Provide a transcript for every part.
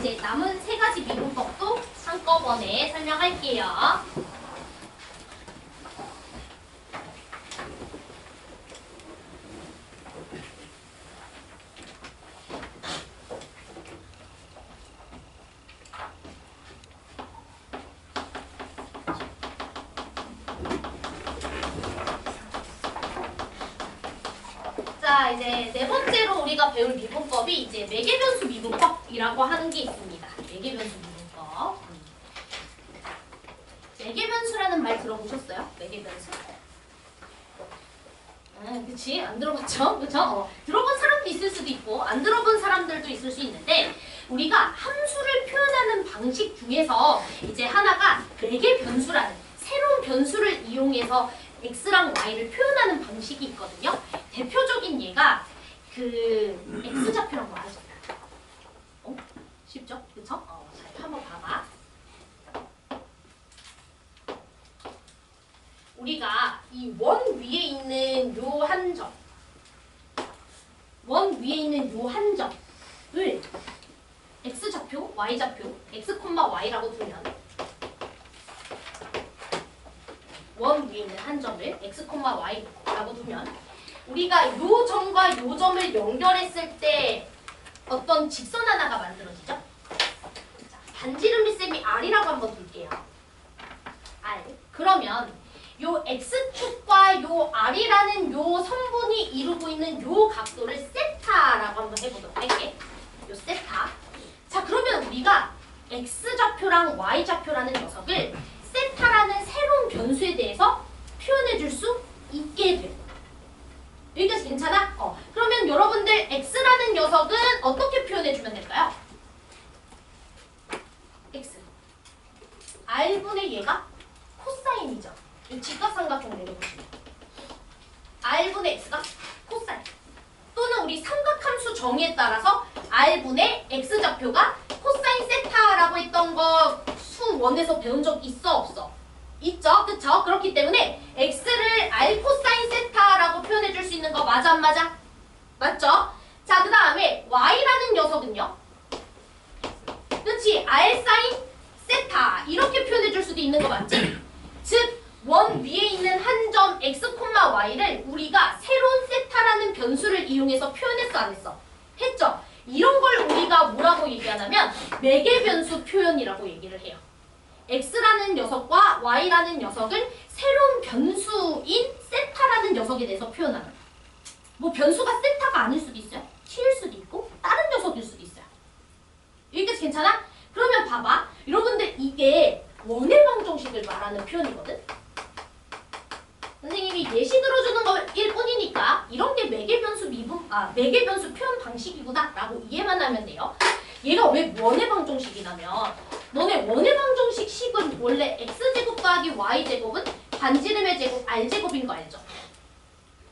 이제 남은 세 가지 미분법도 한꺼번에 설명할게요. 자, 이제 네 번째로 우리가 배울 미분법이 이제 매개변수 미분법이라고 하는 게 있습니다. 매개변수 미분법. 매개변수라는 말 들어보셨어요? 매개변수? 그치? 안 들어봤죠? 그쵸? 들어본 사람도 있을 수도 있고 안 들어본 사람들도 있을 수 있는데 우리가 함수를 표현하는 방식 중에서 이제 하나가 매개변수라는 새로운 변수를 이용해서 x랑 y를 표현하는 방식이 있거든요. 대표적인 예가 그 x좌표라고 말하죠. 쉽죠? 그쵸? 자, 한번 봐봐. 우리가 이 원 위에 있는 요 한 점, 원 위에 있는 요 한 점을 x좌표, y좌표, x, y라고 두면 원 위에 있는 한 점을 x, y라고 두면 우리가 요 점과 요 점을 연결했을 때 어떤 직선 하나가 만들어지죠? 자, 반지름이 쌤이 r이라고 한번 둘게요. r. 그러면 요 x축과 요 r이라는 요 선분이 이루고 있는 요 각도를 세타라고 한번 해보도록 할게. 요 세타. 자, 그러면 우리가 x좌표랑 y좌표라는 녀석을 세타라는 새로운 변수에 대해서 표현해 줄 수 있게 돼요. 여기까지 괜찮아? 그러면 여러분들 x라는 녀석은 어떻게 표현해 주면 될까요? x. r분의 얘가 코사인이죠. 이 직각삼각형 내려보시면 r분의 x가 코사인. 또는 우리 삼각함수 정의에 따라서 r분의 x좌표가 코사인 세타라고 했던 거 수원에서 배운 적 있어 없어? 있죠? 그쵸? 그렇기 때문에 x를 r 코사인 세타라고 표현해 줄 수 있는 거 맞아 안 맞아? 맞죠? 자, 그 다음에 y라는 녀석은요? 그치? r 사인 세타 이렇게 표현해 줄 수도 있는 거 맞지? 즉 원 위에 있는 한 점 x, y를 우리가 새로운 세타라는 변수를 이용해서 표현했어 안 했어? 했죠? 이런 걸 우리가 뭐라고 얘기하냐면 매개변수 표현이라고 얘기를 해요. x라는 녀석과 y라는 녀석을 새로운 변수인 세타라는 녀석에 대해서 표현하는. 뭐 변수가 세타가 아닐 수도 있어요. t일 수도 있고 다른 녀석일 수도 있어요. 여기까지 괜찮아? 그러면 봐봐. 여러분들 이게 원의 방정식을 말하는 표현이거든. 선생님이 예시 들어주는 거일 뿐이니까 이런 게 매개변수 매개변수 표현 방식이구나 라고 이해만 하면 돼요. 얘가 왜 원의 방정식이냐면 너네 원의 방정식 식은 원래 x제곱 더하기 y제곱은 반지름의 제곱 r제곱인 거 알죠?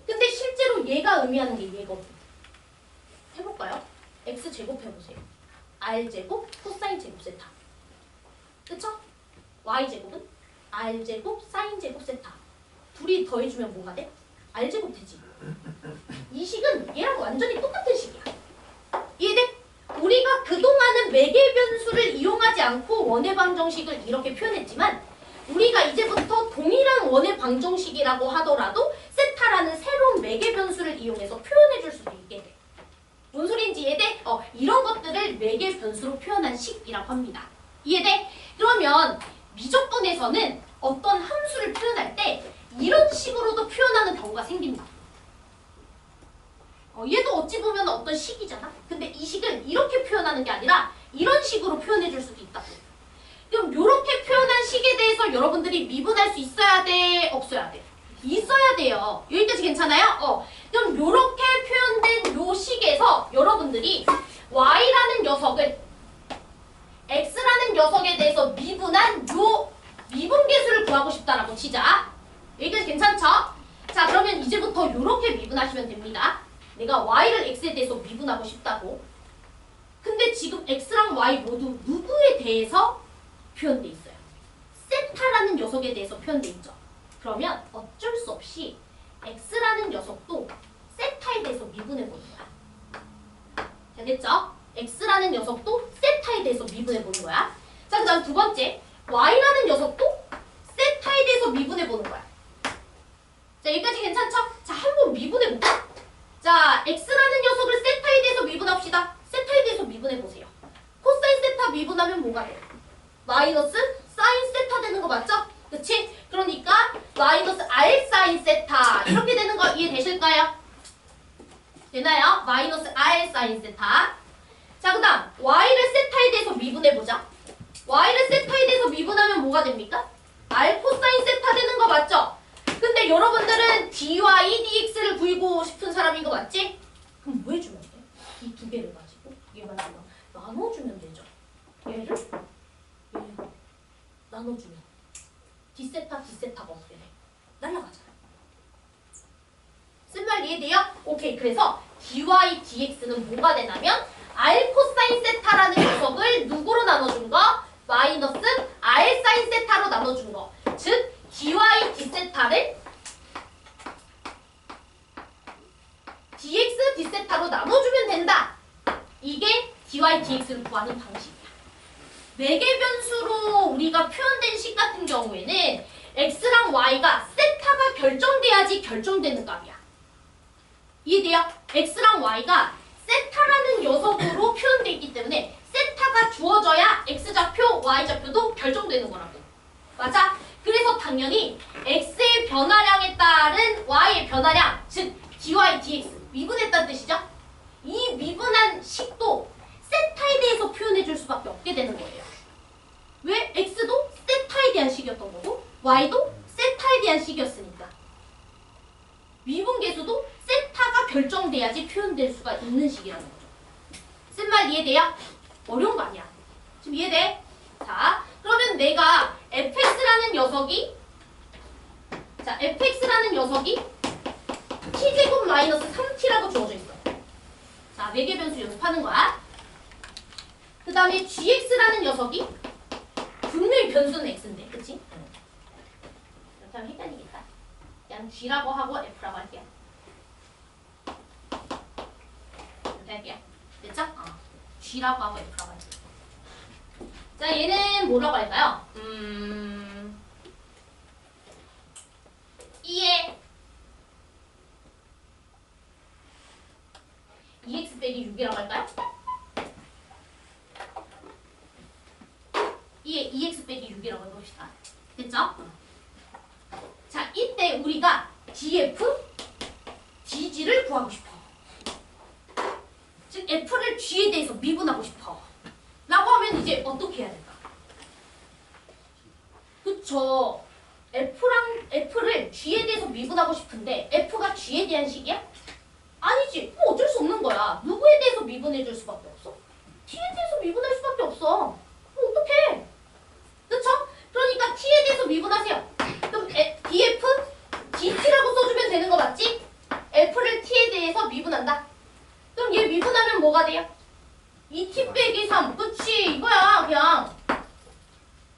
근데 실제로 얘가 의미하는 게 얘거든. 해볼까요? x제곱 해보세요. r제곱 코사인 제곱 세타. 그쵸? y제곱은 r제곱 사인 제곱 세타. 둘이 더해주면 뭐가 돼? r제곱 되지. 이 식은 얘랑 완전히 똑같은 식이야. 이해돼? 우리가 그동안은 매개변수를 이용하지 않고 원의 방정식을 이렇게 표현했지만 우리가 이제부터 동일한 원의 방정식이라고 하더라도 세타라는 새로운 매개변수를 이용해서 표현해 줄 수도 있게 돼. 뭔 소린지 이해돼? 이런 것들을 매개변수로 표현한 식이라고 합니다. 이해돼? 그러면 미적분에서는 어떤 함수를 표현할 때 이런 식으로도 표현하는 경우가 생깁니다. 얘도 어찌 보면 어떤 식이잖아. 근데 이 식을 이렇게 표현하는 게 아니라 이런 식으로 표현해 줄 수도 있다고. 그럼 이렇게 표현한 식에 대해서 여러분들이 미분할 수 있어야 돼? 없어야 돼? 있어야 돼요. 여기까지 괜찮아요? 그럼 이렇게 표현된 요 식에서 여러분들이 y라는 녀석을 x라는 녀석에 대해서 미분한 요 미분계수를 구하고 싶다라고 치자. 여기까지 괜찮죠? 자, 그러면 이제부터 이렇게 미분하시면 됩니다. 내가 y를 x에 대해서 미분하고 싶다고. 근데 지금 x랑 y 모두 누구에 대해서 표현돼 있어요? 세타라는 녀석에 대해서 표현돼 있죠. 그러면 어쩔 수 없이 x라는 녀석도 세타에 대해서 미분해 보는 거야. 자, 됐죠? x라는 녀석도 세타에 대해서 미분해 보는 거야. 자, 그 다음 두 번째, y라는 녀석도 세타에 대해서 미분해 보는 거야. 자, 여기까지 괜찮죠? 자, 한번 미분해 볼까? 자, x라는 녀석을 세타에 대해서 미분합시다. 세타에 대해서 미분해 보세요. 코사인 세타 미분하면 뭐가 돼? 마이너스 사인 세타 되는 거 맞죠? 그치? 그러니까 마이너스 r 사인 세타 이렇게 되는 거 이해되실까요? 되나요? 마이너스 r 사인 세타. 자, 그 다음 y를 세타에 대해서 미분해보자. y를 세타에 대해서 미분하면 뭐가 됩니까? r 코사인 세타 되는 거 맞죠? 근데 여러분들은 dy, dx를 구하고 싶은 사람인 거 맞지? 그럼 뭐 해주면 돼? 이 두 개를 가지고 얘만 나눠주면 되죠. 얘를 나눠주면 d세타, d세타가 어떻게 돼? 날라가잖아. 쓴 말 이해돼요? 오케이. 그래서 dy, dx는 뭐가 되냐면 r 코사인 세타라는 녀석을 누구로 나눠준 거? 마이너스 r 사인 세타로 나눠준 거. 즉 dy, d세타를 dx, d세타로 나눠주면 된다. 이게 dy, dx를 구하는 방식이야. 매개 변수로 우리가 표현된 식 같은 경우에는 x랑 y가 세타가 결정돼야지 결정되는 값이야. 이해돼요? x랑 y가 세타라는 녀석으로 표현되어 있기 때문에 세타가 주어져야 x좌표, y좌표도 결정되는 거라고. 맞아? 그래서 당연히 x의 변화량에 따른 y의 변화량, 즉 dy, dx 미분했다는 뜻이죠? 이 미분한 식도 세타에 대해서 표현해 줄 수밖에 없게 되는 거예요. 왜? x도 세타에 대한 식이었던 거고 y도 세타에 대한 식이었으니까. 미분계수도 세타가 결정돼야지 표현될 수가 있는 식이라는 거죠. 쓴 말 이해돼요? 어려운 거 아니야. 지금 이해돼? 자, 그러면 내가 fx라는 녀석이 t제곱 마이너스 3t라고 주어져 있어. 자, 매개 변수 연습하는 거야. 그 다음에 gx라는 녀석이 분명히 변수는 x인데, 그치? 이렇게 하면 헷갈리겠다. 그냥 g라고 하고 f라고 할게요. 이렇게 할게요. 됐죠? g라고 하고 f라고 할게요. 자, 얘는 뭐라고 할까요? 2에 2x 빼기 6이라고 할까요? 2에 2x 빼기 6이라고 해봅시다. 됐죠? 자, 이때 우리가 df, dg를 구하고 싶어. 즉 f를 g에 대해서 미분하고 싶어. 라고 하면 이제 어떻게 해야 될까? 그쵸? f를 g에 대해서 미분하고 싶은데 f가 g에 대한 식이야? 아니지. 뭐 어쩔 수 없는 거야. 누구에 대해서 미분해 줄 수밖에 없어? t에 대해서 미분할 수밖에 없어. 뭐 어떡해? 그쵸? 그러니까 t에 대해서 미분하세요. 그럼 df, dt라고 써주면 되는 거 맞지? f를 t에 대해서 미분한다. 그럼 얘 미분하면 뭐가 돼요? 2t 빼기 3. 그치? 이거야 그냥.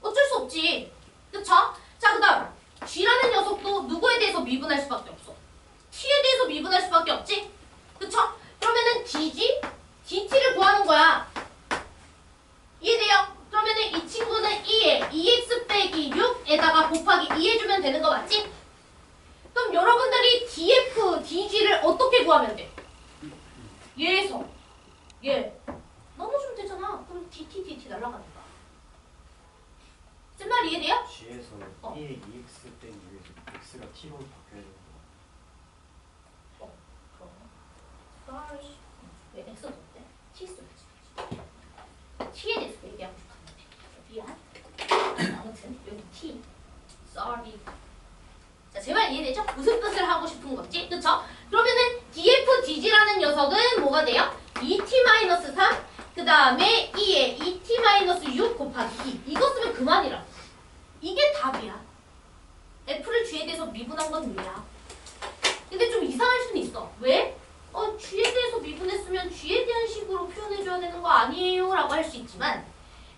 어쩔 수 없지. 그쵸? 자, 그 다음 g라는 녀석도 누구에 대해서 미분할 수밖에 없어? t에 대해서 미분할 수밖에 없지? 그쵸? 그러면은 dg, dt를 구하는 거야. 이해돼요? 그러면은 이 친구는 2에 2x 빼기 6에다가 곱하기 2 해주면 되는 거 맞지? 그럼 여러분들이 df, dg를 어떻게 구하면 돼? 얘에서 얘 나눠주면 되잖아. 그럼 dt, dt 날라가니까. 쓴 말 이해돼요? g에서 2에 2x 빼기 6에서 x가 t로 바뀌어야 되는 거. sorry. 왜 x 썼대? t 써야지. t에 대해서 얘기하고 싶었는데 미안. 아무튼 여기 t. sorry. 자, 제 말 이해되죠? 무슨 뜻을 하고 싶은 거지? 그쵸? 그러면은 df, dg라는 녀석은 뭐가 돼요? 2t-3 그 다음에 2에 2t-6 곱하기 2 이거 쓰면 그만이라고. 이게 답이야. f를 g에 대해서 미분한 건 왜야? 근데 좀 이상할 수는 있어. 왜? g에 대해서 미분했으면 g에 대한 식으로 표현해줘야 되는 거 아니에요? 라고 할 수 있지만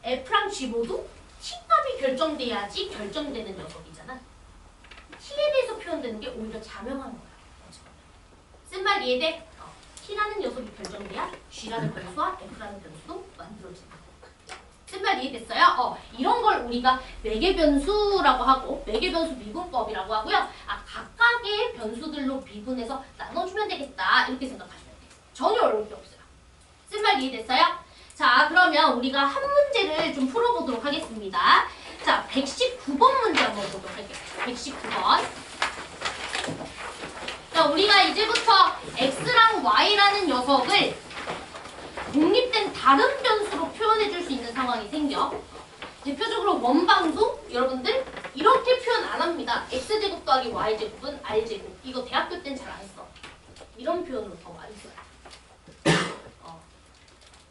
f랑 g 모두 t값이 결정돼야지 결정되는 녀석이잖아. t에 대해서 표현되는 게 오히려 자명한 거야. 쓴 말 이해돼? t라는 녀석 녀석이 결정돼야 G라는 변수와 F라는 변수도 만들어진다. 쓴 말 이해됐어요? 이런 걸 우리가 매개변수라고 하고 매개변수 미분법이라고 하고요. 각각의 변수들로 미분해서 나눠주면 되겠다. 이렇게 생각하시면 돼요. 전혀 어려울 게 없어요. 쓴 말 이해됐어요? 자, 그러면 우리가 한 문제를 좀 풀어보도록 하겠습니다. 자, 119번 문제 한번 보도록 할게요. 119번. 자, 우리가 이제부터 x랑 y라는 녀석을 독립된 다른 변수로 표현해 줄 수 있는 상황이 생겨. 대표적으로 원방도 여러분들 이렇게 표현 안 합니다. x제곱 더하기 y제곱은 r제곱. 이거 대학교 땐 잘 안 써. 이런 표현으로 더 많이 써요.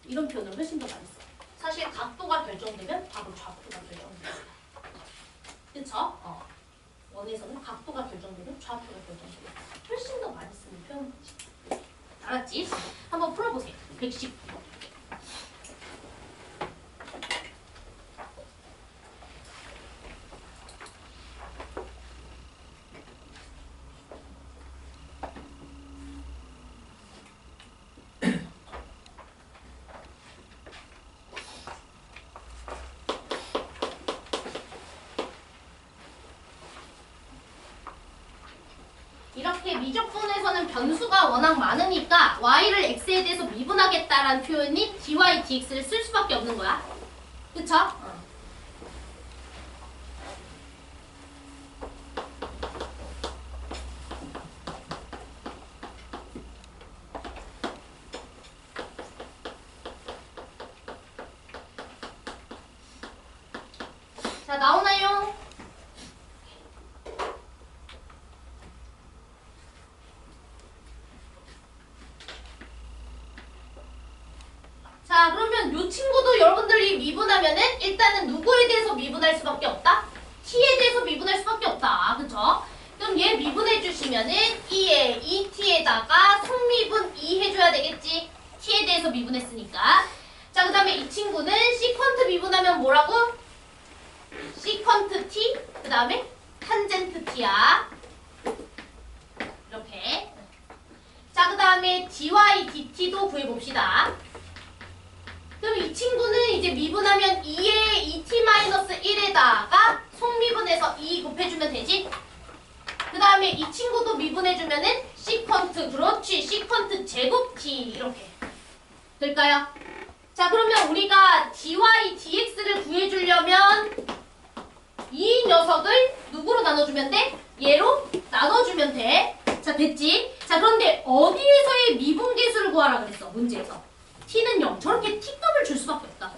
이런 표현으로 훨씬 더 많이 써요. 사실 각도가 결정되면 바로 좌표가 결정돼요. 그쵸? 원에서는 각도가 결정되면 좌표가 결정돼요. 훨씬 더 많이 쓰는 표현이지. 알았지? 한번 풀어보세요. 119번. 이렇게 미적분에서는 변수가 워낙 많으니까 y를 x에 대해서 미분하겠다라는 표현이 dy, dx를 쓸 수밖에 없는 거야. 그쵸? 자, 나오나요? 자, 그러면 이 친구도 여러분들이 미분하면은 일단은 누구에 대해서 미분할 수밖에 없다? t에 대해서 미분할 수밖에 없다. 그쵸? 그럼 얘 미분해 주시면은 2에 2t에다가 성미분 2 해줘야 되겠지? t에 대해서 미분했으니까. 자, 그 다음에 이 친구는 시퀀트 미분하면 뭐라고? 시퀀트 t, 그 다음에 탄젠트 t야. 이렇게. 자, 그 다음에 dy, dt도 구해봅시다. 그럼 이 친구는 이제 미분하면 2에 2t-1에다가 속미분해서 2 곱해주면 되지? 그 다음에 이 친구도 미분해주면은 시퀀트, 그렇지, 시퀀트 제곱 t 이렇게 될까요? 자, 그러면 우리가 dy, dx를 구해주려면 이 녀석을 누구로 나눠주면 돼? 얘로 나눠주면 돼. 자, 됐지? 자, 그런데 어디에서의 미분계수를 구하라 그랬어, 문제에서? t는 0. 저렇게 t값을 줄 수밖에 없다.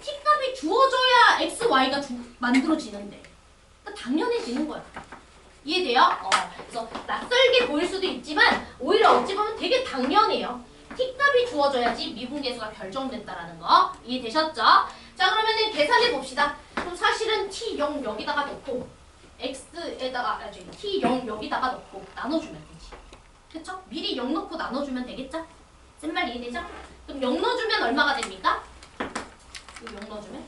t값이 주어져야 x, y가 만들어지는데. 그러니까 당연해지는 거야. 이해돼요? 그래서 낯설게 보일 수도 있지만 오히려 어찌 보면 되게 당연해요. t값이 주어져야지 미분계수가 결정된다라는 거. 이해되셨죠? 자, 그러면은 계산해 봅시다. 그럼 사실은 t0 여기다가 넣고 x에다가 t0 여기다가 넣고 나눠주면 되지. 그쵸? 미리 0 넣고 나눠주면 되겠죠? 쓴 말 이해되죠? 그럼 0 넣어주면 얼마가 됩니까? 0 넣어주면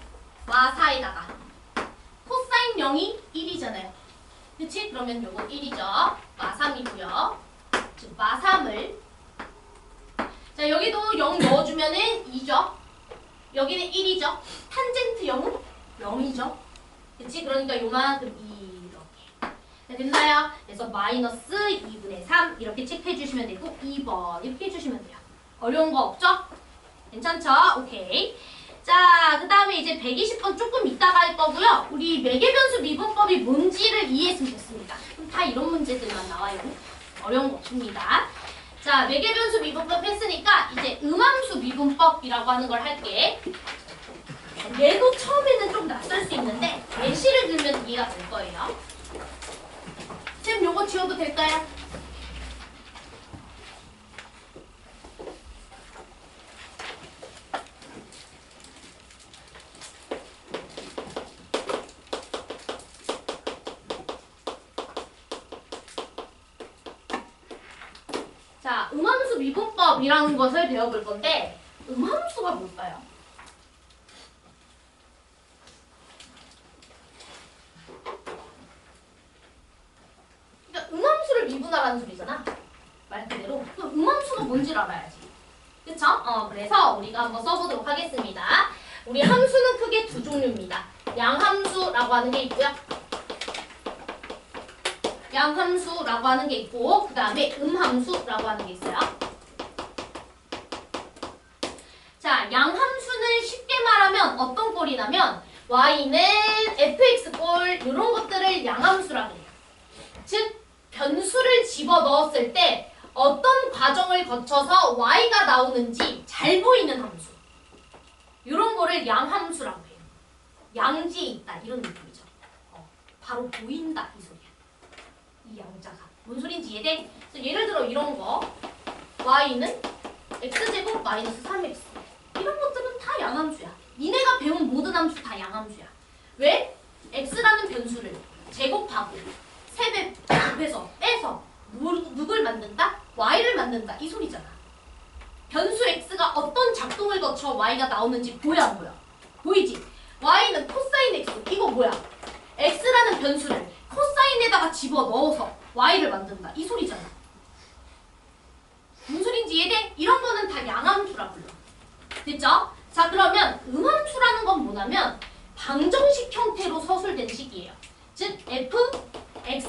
마사에다가 코사인 0이 1이잖아요. 그치? 그러면 요거 1이죠. 마3이고요. 즉 마3을 자, 여기도 0 넣어주면은 2죠. 여기는 1이죠. 탄젠트 0은 0이죠. 그치? 그러니까 요만큼 이렇게. 자, 됐나요? 그래서 마이너스 2분의 3 이렇게 체크해주시면 되고 2번 이렇게 해주시면 돼요. 어려운 거 없죠? 괜찮죠? 오케이. 자, 그 다음에 이제 120번 조금 이따가 할 거고요. 우리 매개변수 미분법이 뭔지를 이해했으면 됐습니다. 그럼 다 이런 문제들만 나와요. 어려운 거 없습니다. 자, 매개변수 미분법 했으니까 이제 음함수 미분법이라고 하는 걸 할게. 얘도 처음에는 좀 낯설 수 있는데 예시를 들면 이해가 될 거예요. 쌤 요거 지워도 될까요? 자, 음함수 미분법이라는 것을 배워볼 건데 음함수가 뭘까요? 그러니까 음함수를 미분하라는 소리잖아. 말 그대로. 그럼 음함수가 뭔지를 알아야지. 그쵸? 그래서 우리가 한번 써보도록 하겠습니다. 우리 함수는 크게 두 종류입니다. 양함수라고 하는 게 있고요. 양함수라고 하는 게 있고 그 다음에 음함수라고 하는 게 있어요. 자, 양함수는 쉽게 말하면 어떤 꼴이냐면 y는 fx꼴 이런 것들을 양함수라고 해요. 즉 변수를 집어넣었을 때 어떤 과정을 거쳐서 y가 나오는지 잘 보이는 함수 이런 거를 양함수라고 해요. 양지에 있다 이런 느낌이죠. 바로 보인다 이 소리야. 이 양자가 뭔 소린지 이해돼? 그래서 예를 들어 이런 거 y는 x제곱 마이너스 3x 이런 것들은 다 양함수야. 니네가 배운 모든 함수 다 양함수야. 왜? x라는 변수를 제곱하고 3배 곱해서 빼서 누굴 만든다? y를 만든다 이 소리잖아. 변수 x가 어떤 작동을 거쳐 y가 나오는지 보여 안 보여? 보이지? y는 코사인 x 이거 뭐야? x라는 변수를 코사인에다가 집어넣어서 y를 만든다 이 소리잖아. 무슨 소린지 이해돼? 이런 거는 다 양함수라 불러. 됐죠? 자 그러면 음함수라는 건 뭐냐면 방정식 형태로 서술된 식이에요. 즉 f x,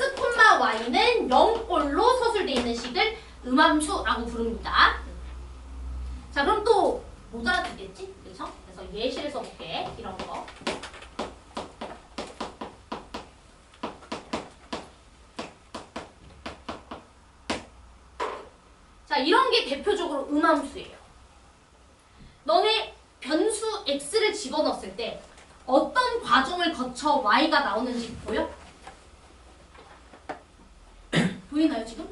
y는 0꼴로 서술되어 있는 식을 음함수라고 부릅니다. 자 그럼 또 못 알아듣겠지? 그래서 예시를 써볼게. 이런 거. 자 이런 게 대표적으로 음함수예요. 너네 변수 x를 집어넣었을 때 어떤 과정을 거쳐 y가 나오는지 보여? 보이나요 지금?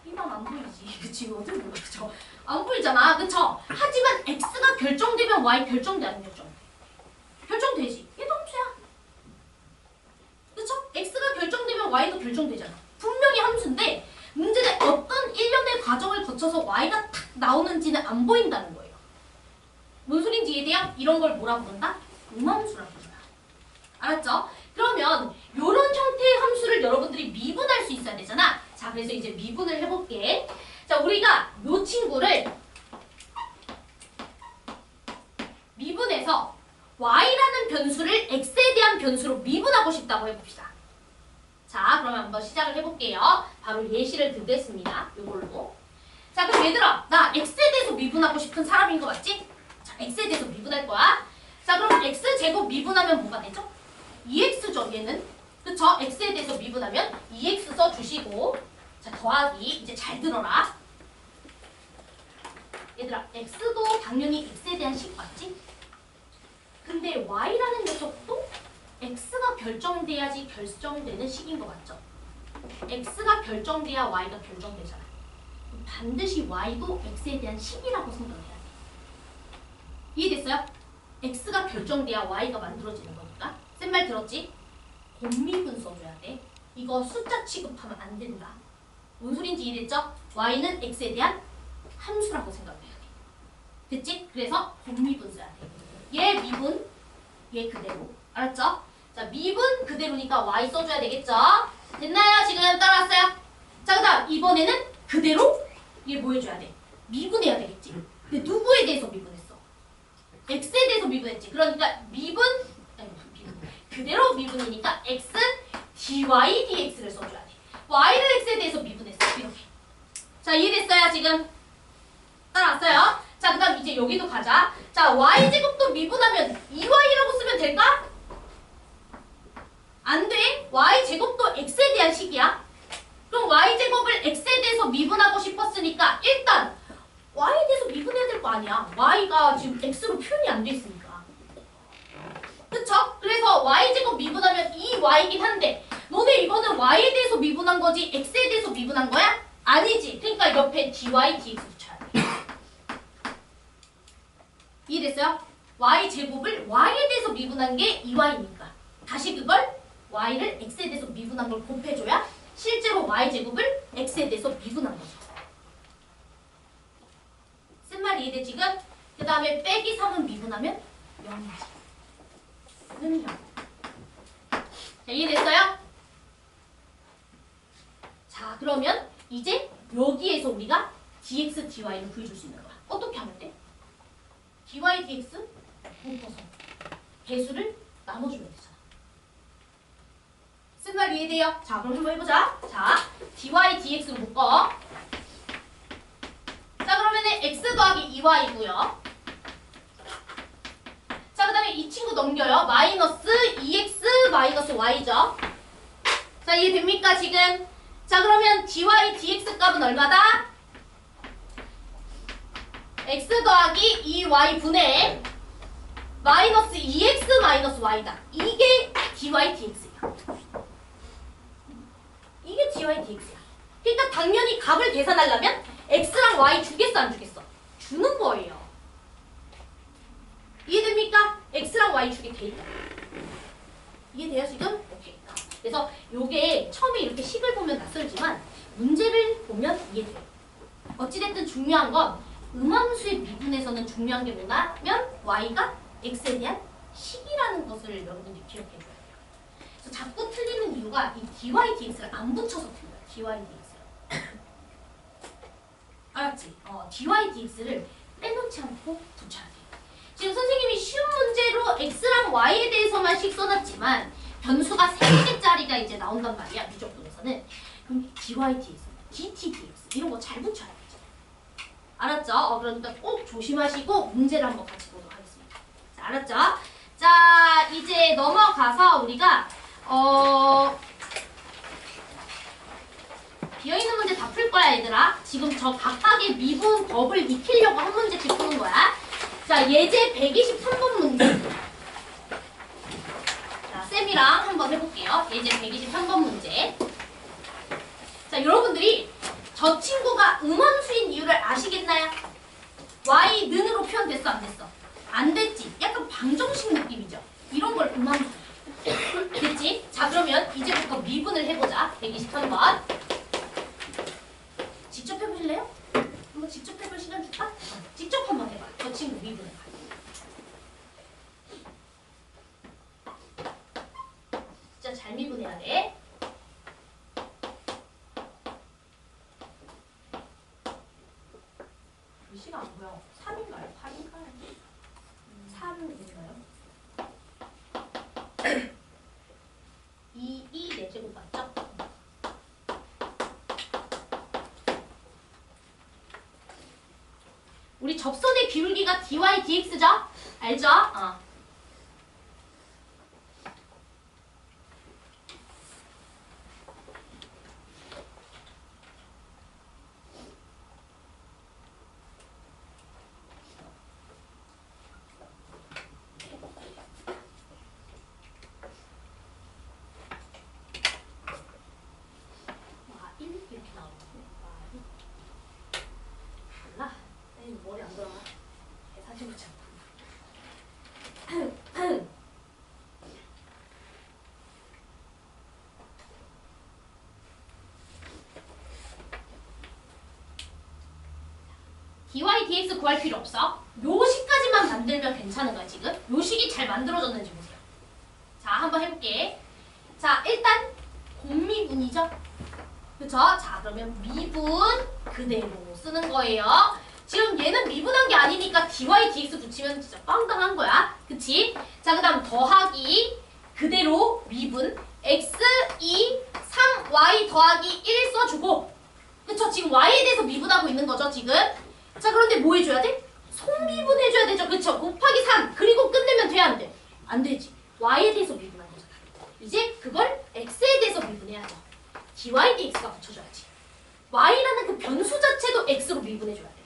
이만 안 보이지. 그치? 어떻게 보여? 그쵸? 안 보이잖아. 그쵸? 하지만 x가 결정되면 y 결정돼 안 결정돼? 결정되지. 얘도 함수야. 그쵸? x가 결정되면 y도 결정되잖아. 분명히 함수인데 문제는 어떤 일련의 과정을 거쳐서 y가 탁 나오는지는 안 보인다는 거예요. 뭔 소린지 이해돼요? 이런 걸 뭐라 부른다? 음함수라고 불러요. 알았죠? 그러면 이런 형태의 함수를 여러분들이 미분할 수 있어야 되잖아. 자, 그래서 이제 미분을 해볼게. 자, 우리가 이 친구를 미분해서 y라는 변수를 x에 대한 변수로 미분하고 싶다고 해봅시다. 자, 그러면 한번 시작을 해볼게요. 바로 예시를 들겠습니다. 이걸로. 자, 그럼 얘들아, 나 x에 대해서 미분하고 싶은 사람인 거 맞지? 자, x에 대해서 미분할 거야. 자, 그럼 x제곱 미분하면 뭐가 되죠? 2x죠, 얘는. 그쵸? x에 대해서 미분하면 2x 써주시고 자, 더하기. 이제 잘 들어라. 얘들아, x도 당연히 x에 대한 식 맞지? 근데 y라는 녀석도 x가 결정돼야지 결정되는 식인 거 맞죠? x가 결정돼야 y가 결정되잖아. 반드시 y도 x에 대한 식이라고 생각해야 돼. 이해됐어요? x가 결정돼야 y가 만들어지는 거니까. 쌤 말 들었지? 곱미분 써줘야 돼. 이거 숫자 취급하면 안 된다. 뭔 소린지 이해됐죠? y는 x에 대한 함수라고 생각해야 돼. 됐지? 그래서 곱미분 써야 돼. 얘 미분, 얘 그대로. 알았죠? 자, 미분 그대로니까 y 써줘야 되겠죠? 됐나요? 지금 따라왔어요? 자, 그 다음 이번에는 그대로 얘 뭐 해줘야 돼? 미분해야 되겠지? 근데 누구에 대해서 미분했어? x에 대해서 미분했지. 그러니까 그대로 미분이니까 x dy dx를 써줘야 돼. y를 x에 대해서 미분했어. 이렇게. 자, 이해됐어요? 지금? 따라왔어요? 자, 그 다음 이제 여기도 가자. 자, y제곱도 미분하면 2y라고 쓰면 될까? 안 돼. y제곱도 x에 대한 식이야. 그럼 y제곱을 x에 대해서 미분하고 싶었으니까 일단 y에 대해서 미분해야 될 거 아니야. y가 지금 x로 표현이 안 돼 있으니까. 그쵸? 그래서 y제곱 미분하면 2y이긴 한데 너네 이거는 y에 대해서 미분한 거지 x에 대해서 미분한 거야? 아니지. 그러니까 옆에 dy, dx 붙여야 돼. 이해됐어요? y제곱을 y에 대해서 미분한 게 2y니까 다시 그걸 y를 x에 대해서 미분한 걸 곱해줘야 실제로 y제곱을 x에 대해서 미분한 거죠. 쓴 말 이해돼 지금? 그 다음에 빼기 3은 미분하면 0이지. 는 0. 자, 이해됐어요? 자, 그러면 이제 여기에서 우리가 dx, dy를 구해줄 수 있는 거야. 어떻게 하면 돼? dy, dx 묶어서 배수를 나눠주면 되잖아. 쓴 말 이해돼요? 자, 그럼 한번 해보자. 자, dy, dx로 묶어. 자, 그러면은 x 더하기 2y고요. 자, 그 다음에 이 친구 넘겨요. 마이너스 2x 마이너스 y죠. 자, 이해됩니까, 지금? 자, 그러면 dy, dx 값은 얼마다? x 더하기 2y 분의 마이너스 2x 마이너스 y다. 이게 dy, dx야. 이게 dy, dx야. 그러니까 당연히 값을 계산하려면 x랑 y 주겠어, 안 주겠어? 주는 거예요. 이해됩니까? x랑 y 주게 돼 있다. 이해돼요, 지금? 오케이. 그래서 요게 처음에 이렇게 식을 보면 낯설지만 문제를 보면 이해돼요. 어찌됐든 중요한 건 음함수의 미분에서는 중요한 게 뭐냐면 y가 x에 대한 식이라는 것을 여러분들이 기억해줘야 돼요. 그래서 자꾸 틀리는 이유가 이 dy, dx를 안 붙여서 틀려요. dy, dx를. 알았지? dy, dx를 빼놓지 않고 붙여야 돼요. 지금 선생님이 쉬운 문제로 x랑 y에 대해서만 식 써놨지만 변수가 3개짜리가 이제 나온단 말이야. 미적분에서는. 그럼 dy, dx, dt, dx 이런 거 잘 붙여야 되죠. 알았죠? 그러니까 꼭 조심하시고 문제를 한번 같이 보도록 하겠습니다. 자, 알았죠? 자, 이제 넘어가서 우리가 비어있는 문제 다 풀 거야, 얘들아. 지금 저 각각의 미분 법을 익히려고 한 문제씩 푸는 거야. 자, 예제 123번 문제. 자, 쌤이랑 한번 해볼게요. 예제 123번 문제. 자, 여러분들이 저 친구가 음함수인 이유를 아시겠나요? y 는으로 표현됐어, 안 됐어? 안 됐지? 약간 방정식 느낌이죠? 이런 걸 음함수. 됐지? 자, 그러면 이제부터 미분을 해보자. 123번. 직접 해보실래요? 한번 직접 해볼 시간 줄까? 직접 한번 해봐. 저 친구 미분을. 진짜 잘 미분해야 돼. 글씨가 안 보여. 3인가요? 8인가요? 3인가요? 2 4제곱 맞죠? 우리 접선의 기울기가 dy, dx죠? 알죠? 와, 1 이렇게 나오고. 몰라. 머리 안 돌아가. 계산해 보자. dy, dx 구할 필요 없어. 요 식까지만 만들면 괜찮은 거야, 지금. 요 식이 잘 만들어졌는지 보세요. 자, 한번 해볼게. 자, 일단 곱미분이죠? 그쵸? 자, 그러면 미분 그대로 쓰는 거예요. 지금 얘는 미분한 게 아니니까 dy, dx 붙이면 진짜 빵당한 거야. 그치? 자, 그 다음 더하기 그대로 미분 x, 2, 3, y 더하기 1 써주고 그쵸? 지금 y에 대해서 미분하고 있는 거죠, 지금? 자, 그런데 뭐 해줘야 돼? 속미분 해줘야 되죠, 그쵸? 곱하기 3 그리고 끝내면 돼, 안 돼? 안 되지. y에 대해서 미분한 거잖아. 이제 그걸 x에 대해서 미분해야죠. dy, dx가 붙여줘야지. y라는 그 변수 자체도 x로 미분해줘야 돼.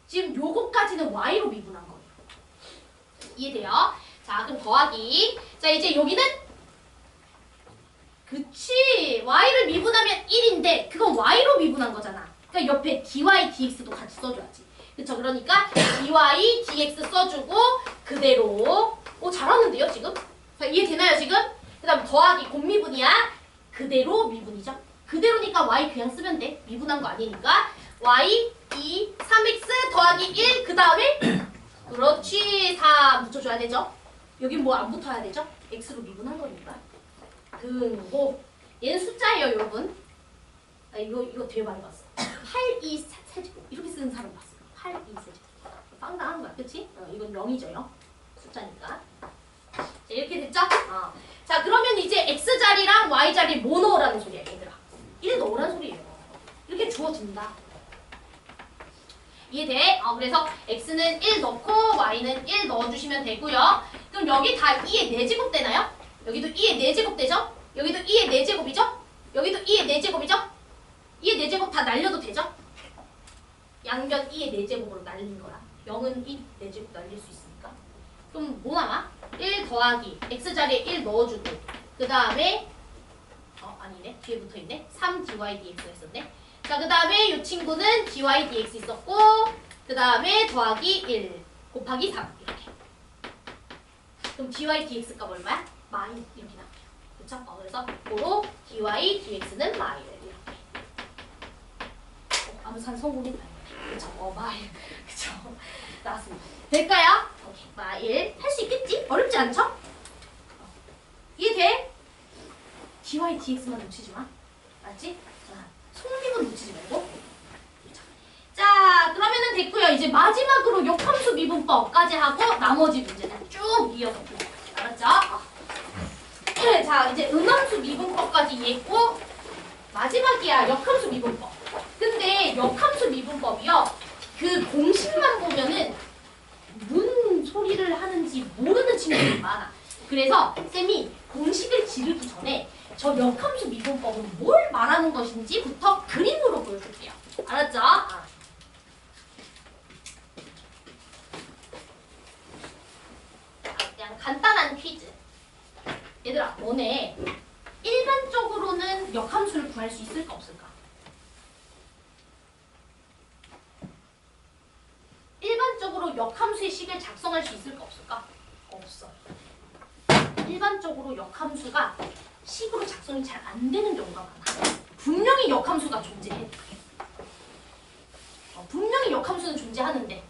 지금 요거까지는 y로 미분한 거예요. 이해돼요? 자, 그럼 더하기. 자, 이제 여기는 그치. y를 미분하면 1인데 그건 y로 미분한 거잖아. 그러니까 옆에 dy, dx도 같이 써줘야지. 그쵸? 그러니까 dy, dx 써주고 그대로. 오, 잘하는데요, 지금? 자, 이해되나요, 지금? 그 다음 더하기 곱미분이야. 그대로 미분이죠. 그대로니까 y 그냥 쓰면 돼. 미분한 거 아니니까. y 2, 3x 더하기 1 그 다음에 그렇지 3 붙여줘야 되죠. 여긴 뭐 안 붙어야 되죠? x로 미분한 거니까. 등호. 얘는 숫자예요, 여러분. 이거 되게 많이 봤어. 8, 2 세제곱 이렇게 쓰는 사람 봤어. 8, 2 세제곱. 빵당한 거야, 그치? 이건 0이죠, 0. 숫자니까. 자, 이렇게 됐죠? 자, 그러면 이제 x자리랑 y자리 뭐 넣으라는 소리야, 얘들아? 1 넣으라는 소리예요. 이렇게 주어진다. 이해돼? 그래서 x는 1 넣고 y는 1 넣어주시면 되고요. 그럼 여기 다 2의 4제곱 되나요? 여기도 2의 4제곱 되죠? 여기도 2의 4제곱이죠? 여기도 2의 4제곱이죠? 2의 4제곱 다 날려도 되죠? 양변 2의 4제곱으로 날린 거야. 0은 2 4제곱 날릴 수 있으니까. 그럼 뭐 남아? 1 더하기 x자리에 1 넣어주고 그 다음에 아니네. 뒤에 붙어있네. 3dy dx가 있었네. 자, 그 다음에 이 친구는 dy dx 있었고 그 다음에 더하기 1 곱하기 3 이렇게. 그럼 dy dx 값 얼마야? 마이 이렇게 나와요. 그쵸? 그래서 고로 dy dx는 마이를 이렇게. 아무산 성공했다. 그쵸? 마일. 그쵸? 나왔습니다. 될까요? 오케이. 마일. 할 수 있겠지? 어렵지 않죠? 이해돼? dy dx만 놓치지 마. 알았지? 자, 속립은 놓치지 말고. 자, 그러면은 됐고요. 이제 마지막으로 역함수 미분법까지 하고 나머지 문제는 쭉 이어서 볼게요. 알았죠? 자, 이제 음함수 미분법까지 이해했고 마지막이야, 역함수 미분법. 근데 역함수 미분법이요. 그 공식만 보면은 무슨 소리를 하는지 모르는 친구들이 많아. 그래서 쌤이 공식을 지르기 전에 저 역함수 미분법은 뭘 말하는 것인지부터 그림으로 보여줄게요. 알았죠? 그냥 간단한 퀴즈. 얘들아, 너네 일반적으로는 역함수를 구할 수 있을까 없을까? 일반적으로 역함수의 식을 작성할 수 있을까 없을까? 없어. 일반적으로 역함수가 식으로 작성이 잘 안 되는 경우가 많아. 분명히 역함수가 존재해. 분명히 역함수는 존재하는데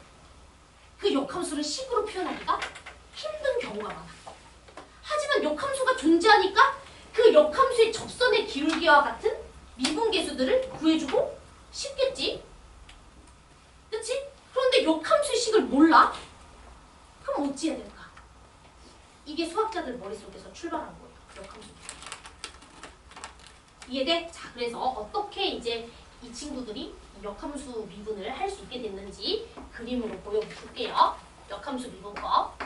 그 역함수를 식으로 표현하기가 힘든 경우가 많아. 하지만 역함수가 존재하니까 그 역함수의 접선의 기울기와 같은 미분계수들을 구해주고 싶겠지? 그치? 그런데 역함수의 식을 몰라? 그럼 어찌해야 될까? 이게 수학자들 머릿속에서 출발한 거예요. 역함수. 이해돼? 자, 그래서 어떻게 이제 이 친구들이 역함수 미분을 할 수 있게 됐는지 그림으로 보여줄게요. 역함수 미분법.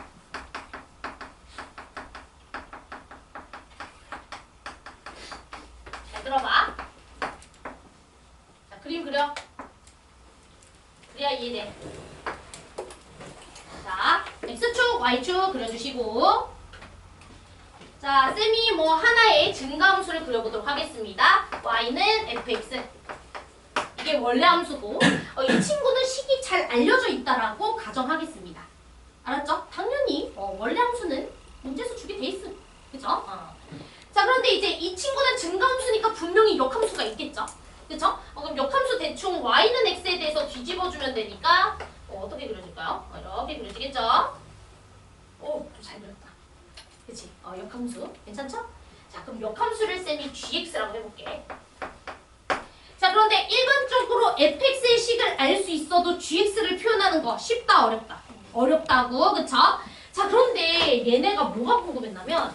잘 들어봐. 자, 그림 그려. 그래야 이해돼. 자, x축, y축 그려주시고 자, 쌤이 뭐 하나의 증가함수를 그려보도록 하겠습니다. y는 fx. 이게 원래 함수고 이 친구는 식이 잘 알려져 있다라고 가정하겠습니다. 알았죠? 당연히 원래 함수는 문제수 주게 돼 있음. 그죠? 자, 그런데 이제 이 친구는 증가함수니까 분명히 역함수가 있겠죠? 그쵸? 그럼 역함수 대충 y는 x에 대해서 뒤집어주면 되니까 어떻게 그려줄까요? 이렇게 그려지겠죠? 오, 잘 그렸다. 그치? 역함수. 괜찮죠? 자, 그럼 역함수를 쌤이 gx라고 해볼게. 자, 그런데 일반적으로 fx의 식을 알 수 있어도 gx를 표현하는 거 쉽다, 어렵다? 어렵다고, 그쵸? 자, 그런데 얘네가 뭐가 궁금했냐면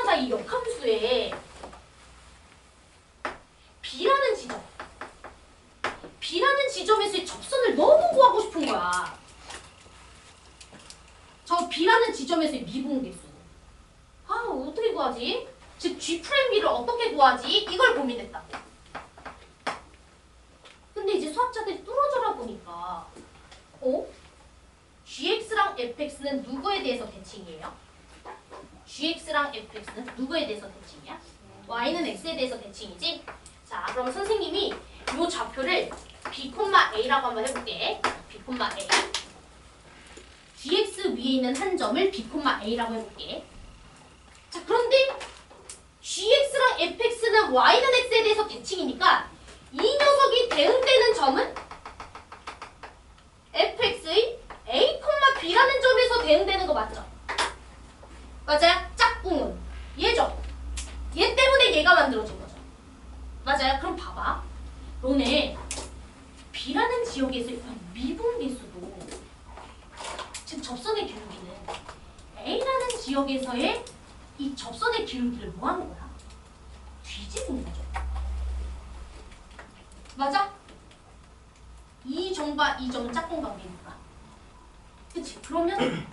나 이 역함수에 B라는 지점. B라는 지점에서의 접선을 너무 구하고 싶은 거야. 저 B라는 지점에서의 미분계수. 어떻게 구하지? 즉 G'B를 어떻게 구하지? 이걸 고민했다고. 근데 이제 수학자들이 뚫어져라 보니까 GX랑 FX는 누구에 대해서 대칭이에요? GX랑 FX는 누구에 대해서 대칭이야? Y는 X에 대해서 대칭이지? 자, 그럼 선생님이 이 좌표를 B,A라고 한번 해볼게. B,A. GX 위에 있는 한 점을 B,A라고 해볼게. 자, 그런데 GX랑 FX는 Y는 X에 대해서 대칭이니까 이 녀석이 대응되는 점은 FX의 A, B라는 점에서 대응되는 거 맞죠? 맞아요? 짝꿍은 얘죠? 얘 때문에 얘가 만들어진 거죠. 맞아요? 그럼 봐봐. 지역에서 이 미분계수도 즉 접선의 기울기는 A라는 지역에서의 이 접선의 기울기를 뭐 하는 거야? 뒤집은 거죠. 맞아? 이 점과 이 점은 짝꿍 관계니까. 그치? 그러면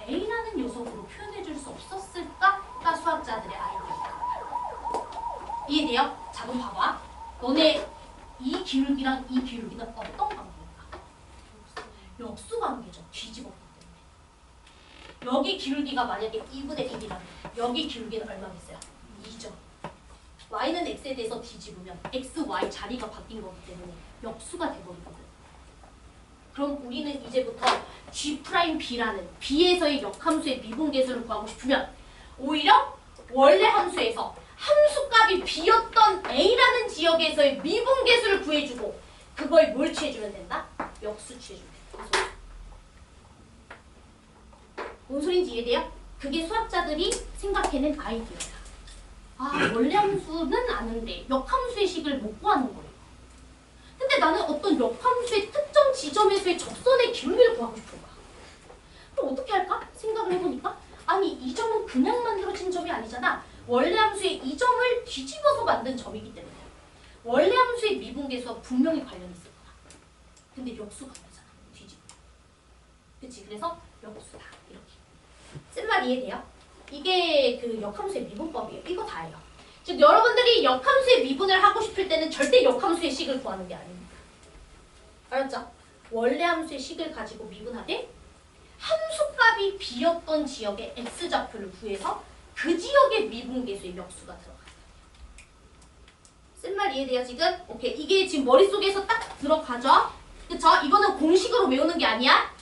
A라는 녀석으로 표현해줄 수 없었을까가 수학자들의 아이디어다. 이해돼요? 자, 그럼 봐봐. 너네 이 기울기랑 이 기울기는 어떤 관계일까? 역수 관계죠. 뒤집었기 때문에. 여기 기울기가 만약에 2분의 1이라면 여기 기울기는 얼마겠어요? 2죠. y는 x에 대해서 뒤집으면 x, y 자리가 바뀐 거기 때문에 역수가 돼버리거든. 그럼 우리는 이제부터 G'B라는 B에서의 역함수의 미분계수를 구하고 싶으면 오히려 원래 함수에서 함수값이 B였던 A라는 지역에서의 미분계수를 구해주고 그거에 뭘 취해주면 된다? 역수 취해주면 된다. 뭔 소린지 이해돼요? 그게 수학자들이 생각해낸 아이디어야. 아, 원래 함수는 아는데 역함수의 식을 못 구하는 거예요. 근데 나는 어떤 역함수의 특정 지점에서의 접선의 기울기를 구하고 싶은 거야. 그럼 어떻게 할까? 생각을 해보니까 아니 이 점은 그냥 만들어진 점이 아니잖아. 원래 함수의 이 점을 뒤집어서 만든 점이기 때문에 원래 함수의 미분계수와 분명히 관련이 있을 거야. 근데 역수가 아니잖아. 뒤집어. 그치? 그래서 역수다. 이렇게. 쓴 말 이해돼요? 이게 그 역함수의 미분법이에요. 이거 다예요. 즉 여러분들이 역함수의 미분을 하고 싶을 때는 절대 역함수의 식을 구하는 게 아닙니다. 알았죠? 원래 함수의 식을 가지고 미분하되 함수값이 B였던 지역의 X좌표를 구해서 그 지역의 미분계수의 역수가 들어가요. 쓴 말 이해돼요 지금? 오케이. 이게 지금 머릿속에서 딱 들어가죠? 그쵸? 이거는 공식으로 외우는 게 아니야.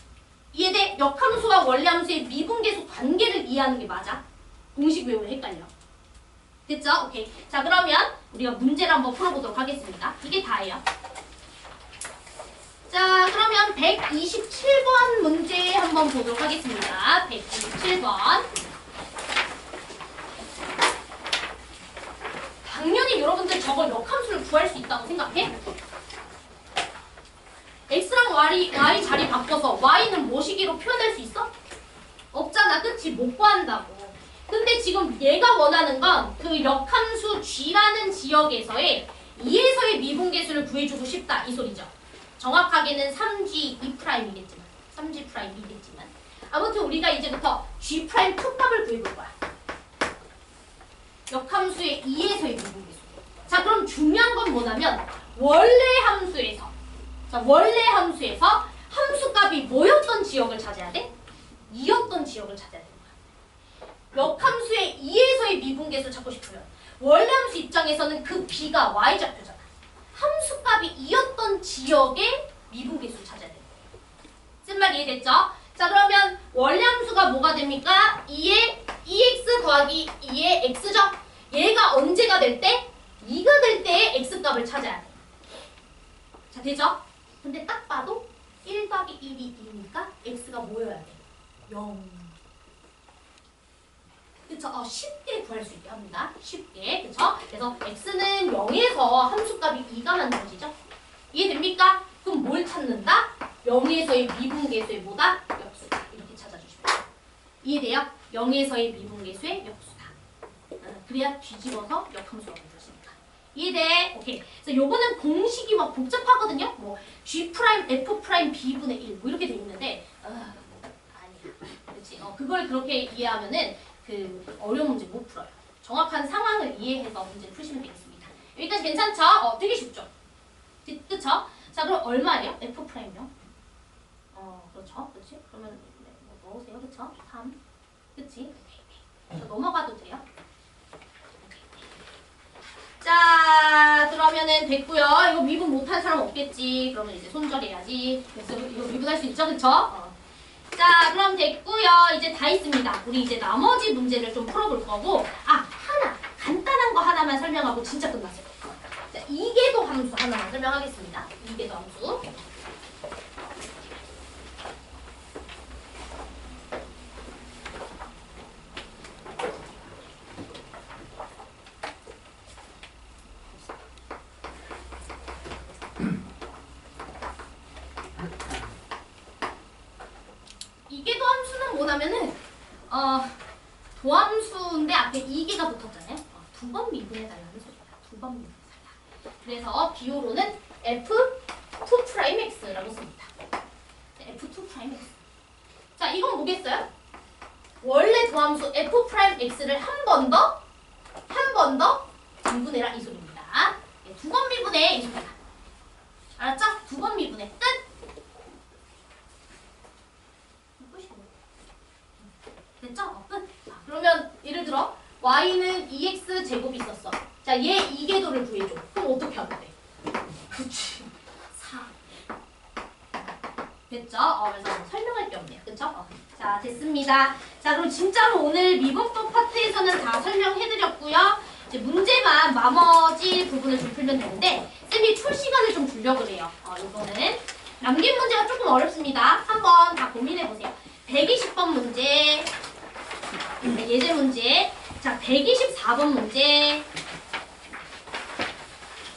이해돼? 역함수와 원래 함수의 미분계수 관계를 이해하는 게 맞아. 공식 외우면 헷갈려. 됐죠? 오케이. 자, 그러면 우리가 문제를 한번 풀어보도록 하겠습니다. 이게 다예요. 자, 그러면 127번 문제 한번 보도록 하겠습니다. 127번. 당연히 여러분들 저걸 역함수를 구할 수 있다고 생각해? x랑 y 자리 바꿔서 y는 뭐시기로 표현할 수 있어? 없잖아. 그치? 못 구한다고. 근데 지금 얘가 원하는 건 그 역함수 g라는 지역에서의 2에서의 미분계수를 구해주고 싶다. 이 소리죠. 정확하게는 3g 2'이겠지만 3g' 2겠지만 아무튼 우리가 이제부터 g' 투값을 구해볼 거야. 역함수의 2에서의 미분계수. 자, 그럼 중요한 건 뭐냐면 원래 함수에서 함수값이 뭐였던 지역을 찾아야 돼? 2였던 지역을 찾아야 되는 거야. 역함수의 2에서의 미분계수를 찾고 싶으면 원래 함수 입장에서는 그 b가 y좌표잖아. 함수값이 2였던 지역의 미분계수를 찾아야 되는 거야. 쓴 말 이해됐죠? 자, 그러면 원래 함수가 뭐가 됩니까? 2의 2x 더하기 2의 x죠? 얘가 언제가 될 때? 2가 될 때의 x값을 찾아야 돼. 자, 되죠? 근데 딱 봐도 1 더하기 1이 2니까 x가 뭐여야 돼? 0. 그쵸? 쉽게 구할 수 있게 합니다. 쉽게. 그쵸? 그래서 x는 0에서 함수값이 2가 만들어지죠? 이해됩니까? 그럼 뭘 찾는다? 0에서의 미분계수의 뭐다? 역수다. 이렇게 찾아주시면 돼요. 이해돼요? 0에서의 미분계수의 역수다. 그래야 뒤집어서 역함수가 만들어집니다. 이해돼? 오케이. 그래서 요거는 공식이 막 복잡하거든요. 뭐 G', F', B분의 1 뭐 이렇게 돼 있는데 아니야. 그렇지? 그걸 그렇게 이해하면은 그 어려운 문제 못 풀어요. 정확한 상황을 이해해서 문제를 푸시면 되겠습니다. 여기까지 괜찮죠? 되게 쉽죠? 그쵸? 자, 그럼 얼마예요? F'요? 그렇죠. 그렇지? 그러면 네, 뭐 넣으세요. 그쵸? 3. 그치? 자, 넘어가도 돼요? 자, 그러면은 됐고요. 이거 미분 못한 사람 없겠지. 그러면 이제 손절해야지. 그래서 이거 미분할 수 있죠? 그쵸? 자, 그럼 됐고요. 이제 다 있습니다. 우리 이제 나머지 문제를 좀 풀어볼 거고 하나! 간단한 거 하나만 설명하고 진짜 끝났어요. 자, 이계도 함수 하나만 설명하겠습니다. 이계도 함수. 미분하면은 도함수인데 앞에 2개가 붙었잖아요. 두 번 미분해달라는 소리야. 두 번 미분해달라. 그래서 비호로는 F2'X라고 씁니다. F2'X. 자, 이건 뭐겠어요? 원래 도함수 F'X를 한 번 더 미분해라 이 소리입니다. 두 번 미분해 이 소리야. 알았죠? 두 번 미분해. 끝! 됐죠? 끝! 자, 그러면 예를 들어 y는 2x 제곱이 있었어. 자, 얘 이계도를 구해줘. 그럼 어떻게 하면 돼? 그치. 4. 됐죠? 그래서 뭐 설명할 게 없네요. 그쵸? 자, 됐습니다. 자, 그럼 진짜로 오늘 미분법 파트에서는 다 설명해드렸고요. 이제 문제만 나머지 부분을 좀 풀면 되는데 쌤이 풀 시간을 좀 주려고 그래요. 이거는 남긴 문제가 조금 어렵습니다. 한번 다 고민해보세요. 120번 문제, 예제 문제, 자 124번 문제,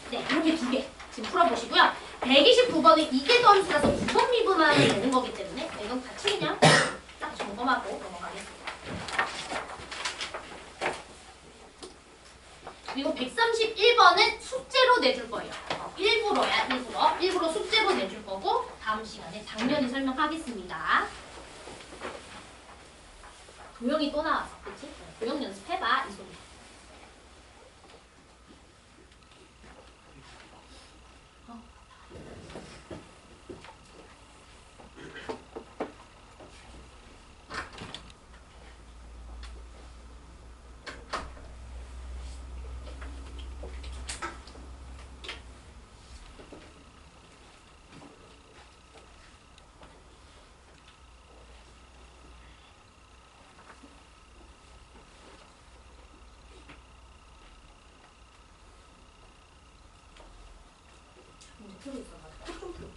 네 이렇게 두 개 지금 풀어보시고요. 129번은 이계도 함수라서 두 번 미분하면 되는 거기 때문에 이건 같이 그냥 딱 점검하고 넘어가겠습니다. 그리고 131번은 숙제로 내줄 거예요. 일부러 숙제로 내줄 거고 다음 시간에 당연히 설명하겠습니다. 도형이 또 나왔어, 그치? 도형 연습해봐, 이 소리. 풀고 있어가지고 좀 풀고.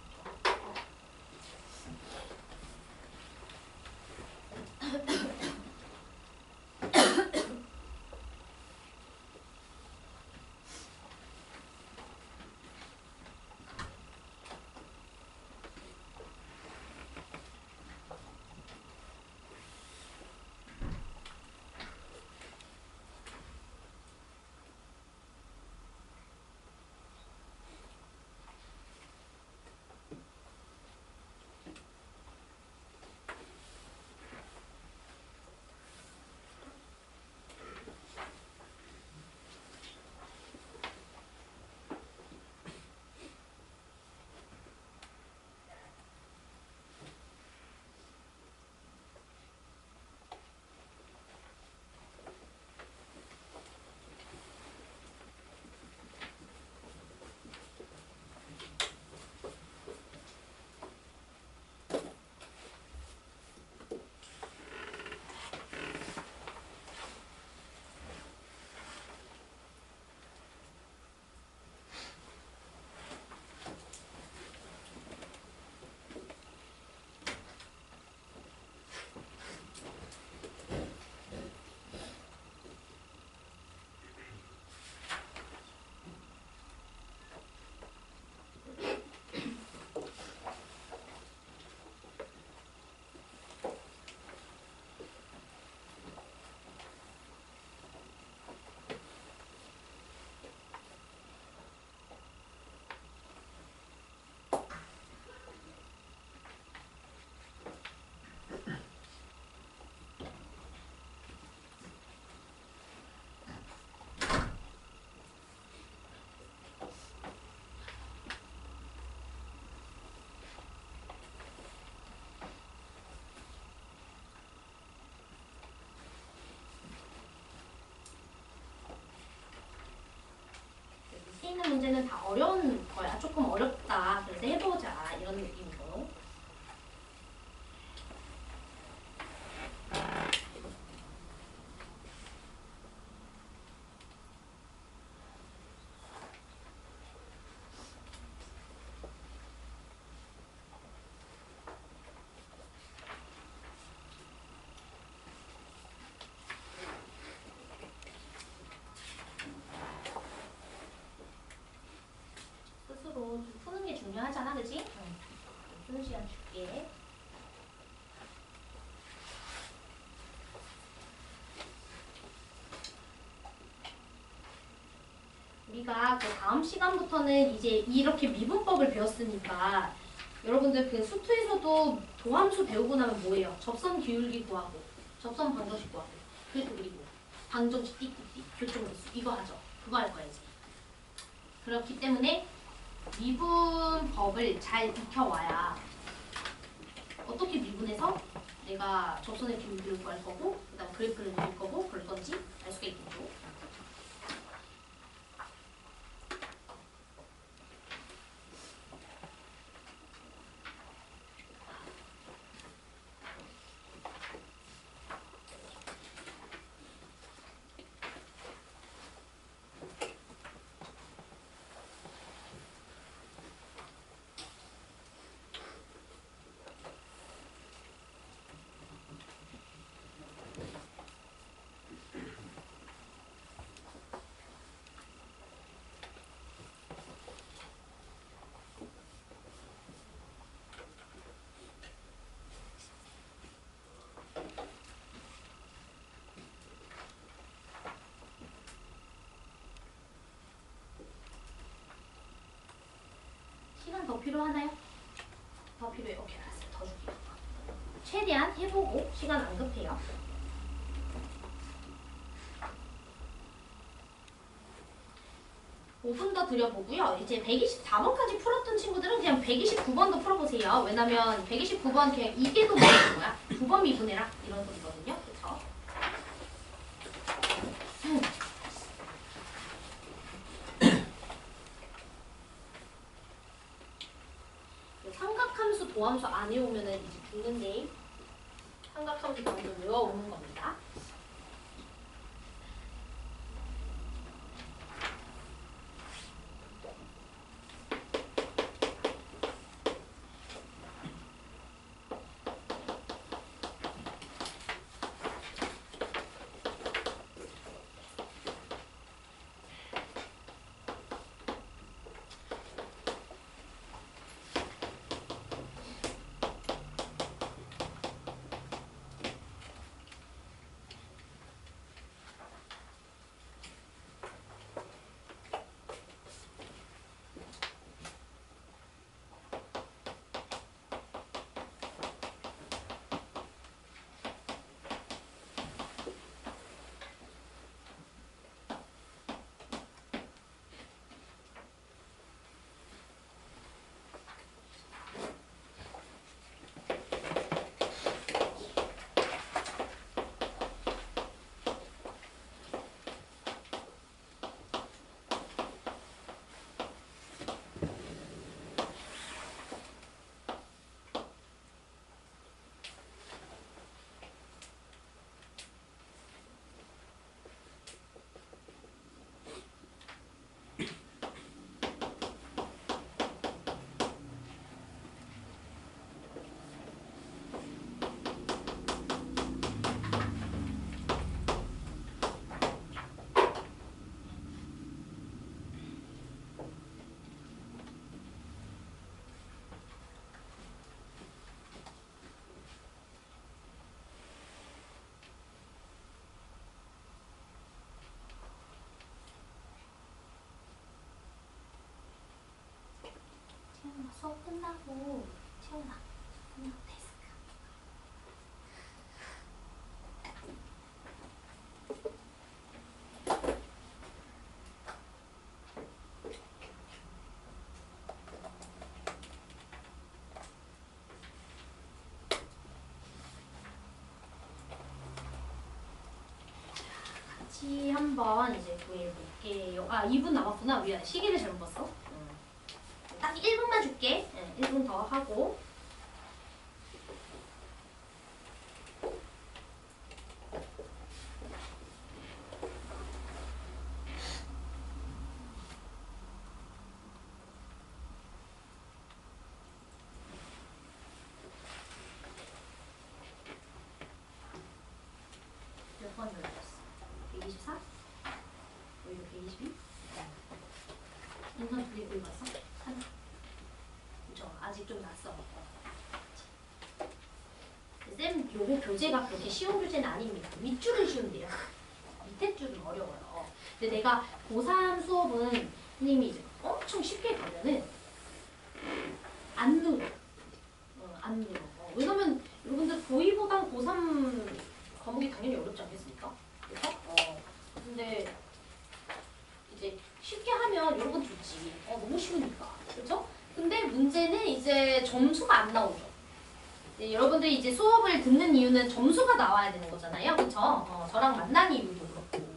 있는 문제는 다 어려운 거야. 조금 어렵다. 그래서 해보자. 이런 느낌으로. 스스로 좀 푸는 게 중요하잖아, 그치? 응. 푸는 시간 줄게. 우리가 그 다음 시간부터는 이제 이렇게 미분법을 배웠으니까 여러분들 그 수투에서도 도함수 배우고 나면 뭐예요? 접선 기울기 구하고 접선 방정식 구하고 그리고 방정식 띠띠띠 교점계수 이거 하죠. 그거 할 거야 이제. 그렇기 때문에 미분법을 잘 익혀와야 어떻게 미분해서 내가 접선의 기울기를 구할 거고 그다음 그래프를 그릴 거고 그럴 건지 알 수가 있겠죠. 시간 더 필요하나요? 더 필요해. 오케이 알았어요. 더 줄게요. 최대한 해보고 시간 안 급해요. 5분 더 드려보고요. 이제 124번까지 풀었던 친구들은 그냥 129번도 풀어보세요. 왜냐면 129번 그냥 이게 더 뭐라는 거야? 2번 미분해라 이런 소리거든요. 그쵸? 삼각함수 도함수 안 외우면은 이제 죽는데 삼각함수 도함수 외워오는 겁니다. 수업 끝나고 채원아 끝나고 데스크 같이 한번 이제 구해볼게요. 아 2분 남았구나. 미안해. 시계를 잘못 봤어. 딱 1분만 줄게. 1분 더 하고. 몇 번 열렸어? 124? 여기도 122? 인선 두개 보고 갔어? 하나. 그죠? 아직 좀 낯서. 쌤, 요거 교재가 그렇게 쉬운 교재는 아닙니다. 윗줄은 쉬운데요. 밑에 줄은 어려워요. 근데 내가 고3 수업은 선생님이 이제 엄청 쉽게 가면은 안 늘어. 안 늘어. 왜냐면 여러분들 고2보단 고3 과목이 당연히 어렵지 않겠습니까? 그래서 근데 이제 쉽게 하면 여러분 좋지. 너무 쉬우니까. 그렇죠? 근데 문제는 이제 점수가 안 나오죠. 네, 여러분들이 이제 수업을 듣는 이유는 점수가 나와야 되는 거잖아요. 그렇죠? 저랑 만난 이유도 그렇고.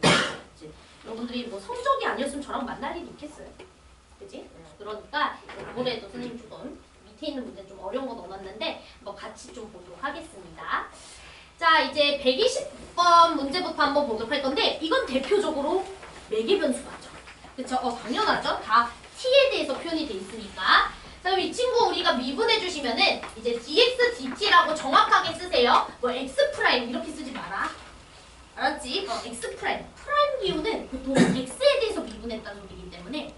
이제 여러분들이 뭐 성적이 아니었으면 저랑 만날 일이 있겠어요. 그지? 그러니까 이번에도 선생님 조금 밑에 있는 문제 좀 어려운 거 넣어놨는데 뭐 같이 좀 보도록 하겠습니다. 자, 이제 120번 문제부터 한번 보도록 할 건데 이건 대표적으로 매개 변수 맞죠? 그쵸? 당연하죠? 다 t에 대해서 표현이 돼 있으니까. 자, 그럼 이 친구 우리가 미분해 주시면은 이제 dx dt라고 정확하게 쓰세요. 뭐 x 프라임 이렇게 쓰지 마라. 알았지? x 프라임. 프라임 기호는 보통 x에 대해서 미분했다는 소리이기 때문에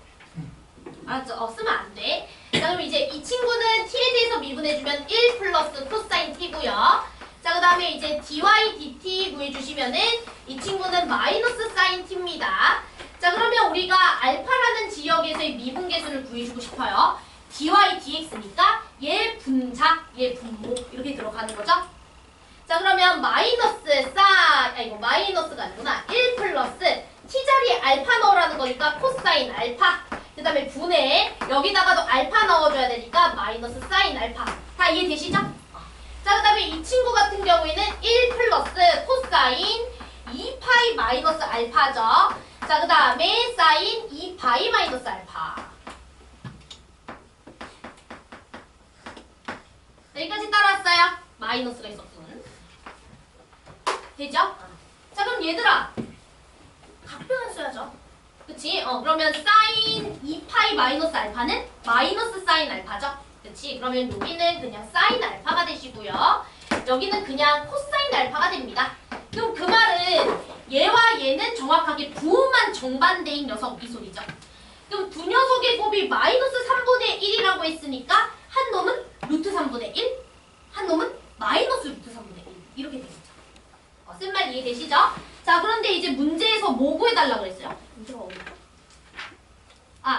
알았죠? 쓰면 안 돼. 자, 그럼 이제 이 친구는 t에 대해서 미분해주면 1 플러스 코사인 t고요. 자, 그 다음에 이제 dy dt 구해주시면은 이 친구는 마이너스 사인 t입니다. 자, 그러면 우리가 알파라는 지역에서의 미분계수를 구해주고 싶어요. dy dx니까 얘 분자, 얘 분모 이렇게 들어가는 거죠. 자, 그러면 이거 마이너스가 아니구나. 1 플러스 t자리에 알파 넣으라는 거니까 코사인 알파. 그 다음에 분해 여기다가도 알파 넣어줘야 되니까 마이너스 사인 알파. 다 이해되시죠? 자, 그 다음에 이 친구 같은 경우에는 1 플러스 코사인 2파이 마이너스 알파죠. 자, 그 다음에 사인 2파이 마이너스 알파. 여기까지 따라왔어요. 마이너스가 있었군. 되죠? 자, 그럼 얘들아 각변 써야죠. 그치? 그러면 사인 2파이 마이너스 알파는 마이너스 사인 알파죠? 그치? 그러면 여기는 그냥 사인 알파가 되시고요. 여기는 그냥 코사인 알파가 됩니다. 그럼 그 말은 얘와 얘는 정확하게 부호만 정반대인 녀석 이 소리죠. 그럼 두 녀석의 곱이 마이너스 3분의 1이라고 했으니까 한 놈은 루트 3분의 1, 한 놈은 마이너스 루트 3분의 1 이렇게 되겠죠. 쓴 말 이해되시죠? 자, 그런데 이제 문제에서 뭐 구해달라고 그랬어요? 문제가 어렵죠?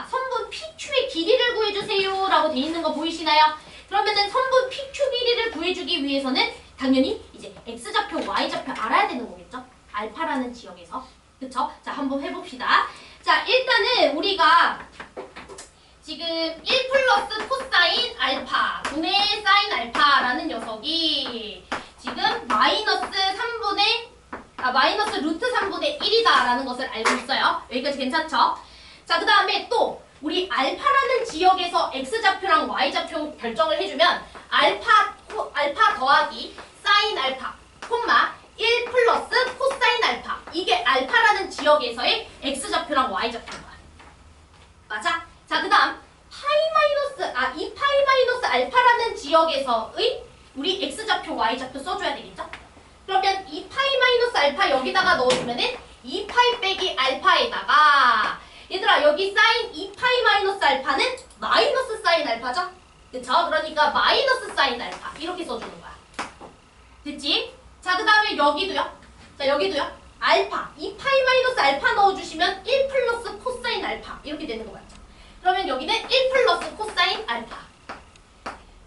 선분 PQ의 길이를 구해주세요 라고 돼 있는 거 보이시나요? 그러면은 선분 PQ 길이를 구해주기 위해서는 당연히 이제 X좌표, Y좌표 알아야 되는 거겠죠? 알파라는 지역에서. 그쵸? 자, 한번 해봅시다. 자, 일단은 우리가 지금 1 플러스 코사인 알파 분의 사인 알파라는 녀석이 지금 마이너스 루트 3분의 1이다 라는 것을 알고 있어요. 여기까지 괜찮죠? 자, 그 다음에 또 우리 알파라는 지역에서 X좌표랑 Y좌표 결정을 해주면 알파 더하기 사인 알파, 콤마 1 플러스 코사인 알파 이게 알파라는 지역에서의 X좌표랑 Y좌표인 거야. 맞아? 자, 그 다음 2파이 마이너스 알파라는 지역에서의 우리 X좌표, Y좌표 써줘야 되겠죠? 그러면 2파이 마이너스 알파 여기다가 넣어주면은 2파이 빼기 알파에다가 얘들아 여기 사인 2파이 마이너스 알파는 마이너스 사인 알파죠? 그쵸? 그러니까 마이너스 사인 알파 이렇게 써주는 거야. 됐지? 자, 그 다음에 여기도요. 자, 여기도요. 알파 2파이 마이너스 알파 넣어주시면 1 플러스 코사인 알파 이렇게 되는 거 맞죠? 그러면 여기는 1 플러스 코사인 알파.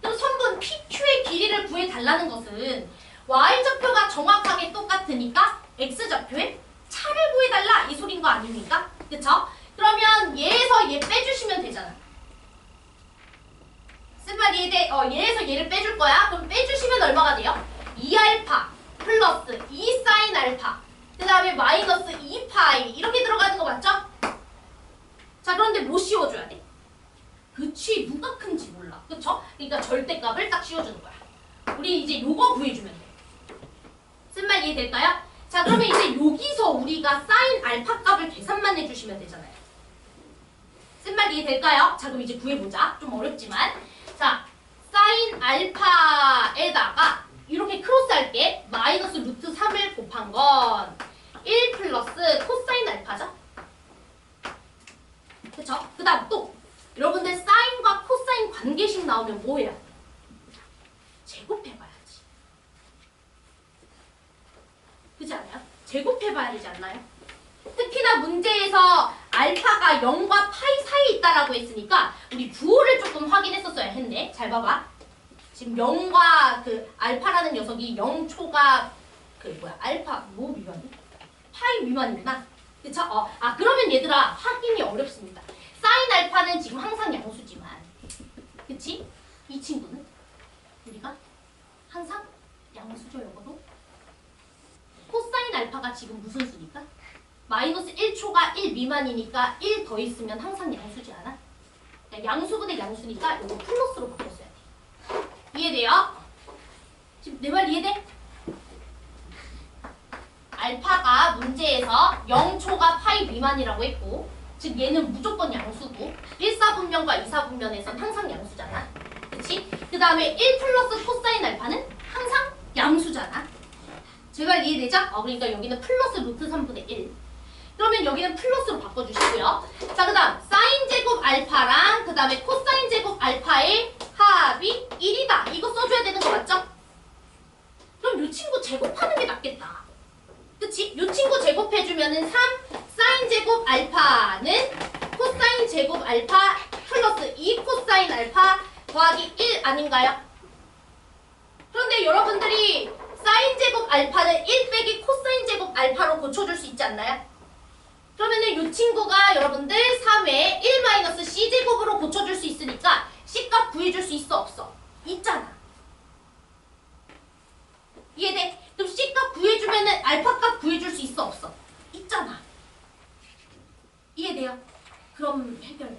그럼 선분 PQ의 길이를 구해달라는 것은 Y좌표가 정확하게 똑같으니까 X좌표의 차를 구해달라 이 소린 거 아닙니까? 그쵸? 그러면 얘에서 얘 빼주시면 되잖아. 쓴 말 이해돼? 얘에서 얘를 빼줄 거야. 그럼 빼주시면 얼마가 돼요? 2알파 플러스 2사인 알파 그 다음에 마이너스 2파이 이렇게 들어가는 거 맞죠? 자, 그런데 뭐 씌워줘야 돼? 그치, 누가 큰지 몰라. 그쵸? 그러니까 절대값을 딱 씌워주는 거야. 우리 이제 요거 구해주면 돼. 쓴 말 이해될까요? 자, 그러면 이제 여기서 우리가 사인 알파 값을 계산만 해주시면 되잖아요. 쓴 말 이해될까요? 자, 그럼 이제 구해보자. 좀 어렵지만. 자, 사인 알파에다가 이렇게 크로스 할게. 마이너스 루트 3을 곱한 건 1 플러스 코사인 알파죠? 그쵸? 그 다음 또 여러분들 사인과 코사인 관계식 나오면 뭐 해요? 제곱해봐야지. 그렇지 않아요? 제곱해봐야 되지 않나요? 특히나 문제에서 알파가 0과 파이 사이에 있다라고 했으니까 우리 부호를 조금 확인했었어야 했네. 잘 봐봐. 지금 0과 그 알파라는 녀석이 0초가 그 뭐야 알파 뭐 미만이? 파이 미만이구나. 그쵸? 그러면 얘들아 확인이 어렵습니다. 사인 알파는 지금 항상 양수지만 그치? 이 친구는 우리가 항상 양수죠 여보도? 코사인 알파가 지금 무슨 수니까? 마이너스 1초가 1 미만이니까 1 더 있으면 항상 양수지 않아? 그러니까 양수분의 양수니까 이거 플러스로 바꿨어야 돼. 이해돼요? 지금 내 말 이해돼? 알파가 문제에서 0초가 파이 미만이라고 했고 즉 얘는 무조건 양수고 1사분면과 2사분면에선 항상 양수잖아. 그치? 그 다음에 1 플러스 코사인 알파는 항상 양수잖아. 제 말 이해되죠? 그러니까 여기는 플러스 루트 3분의 1. 그러면 여기는 플러스로 바꿔주시고요. 자, 그 다음 사인 제곱 알파랑 그 다음에 코사인 제곱 알파의 합이 1이다. 이거 써줘야 되는 거 맞죠? 그럼 이 친구 제곱하는 게 낫겠다. 그치? 이 친구 제곱해주면은 3 사인 제곱 알파는 코사인 제곱 알파 플러스 2 코사인 알파 더하기 1 아닌가요? 그런데 여러분들이 사인 제곱 알파는 1 빼기 코사인 제곱 알파로 고쳐줄 수 있지 않나요? 그러면은 이 친구가 여러분들 3의 1 마이너스 c 제곱으로 고쳐줄 수 있으니까 c 값 구해줄 수 있어 없어? 있잖아. 이해돼? 그럼 c 값 구해주면은 알파 값 구해줄 수 있어 없어? 있잖아. 이해돼요? 그럼 해결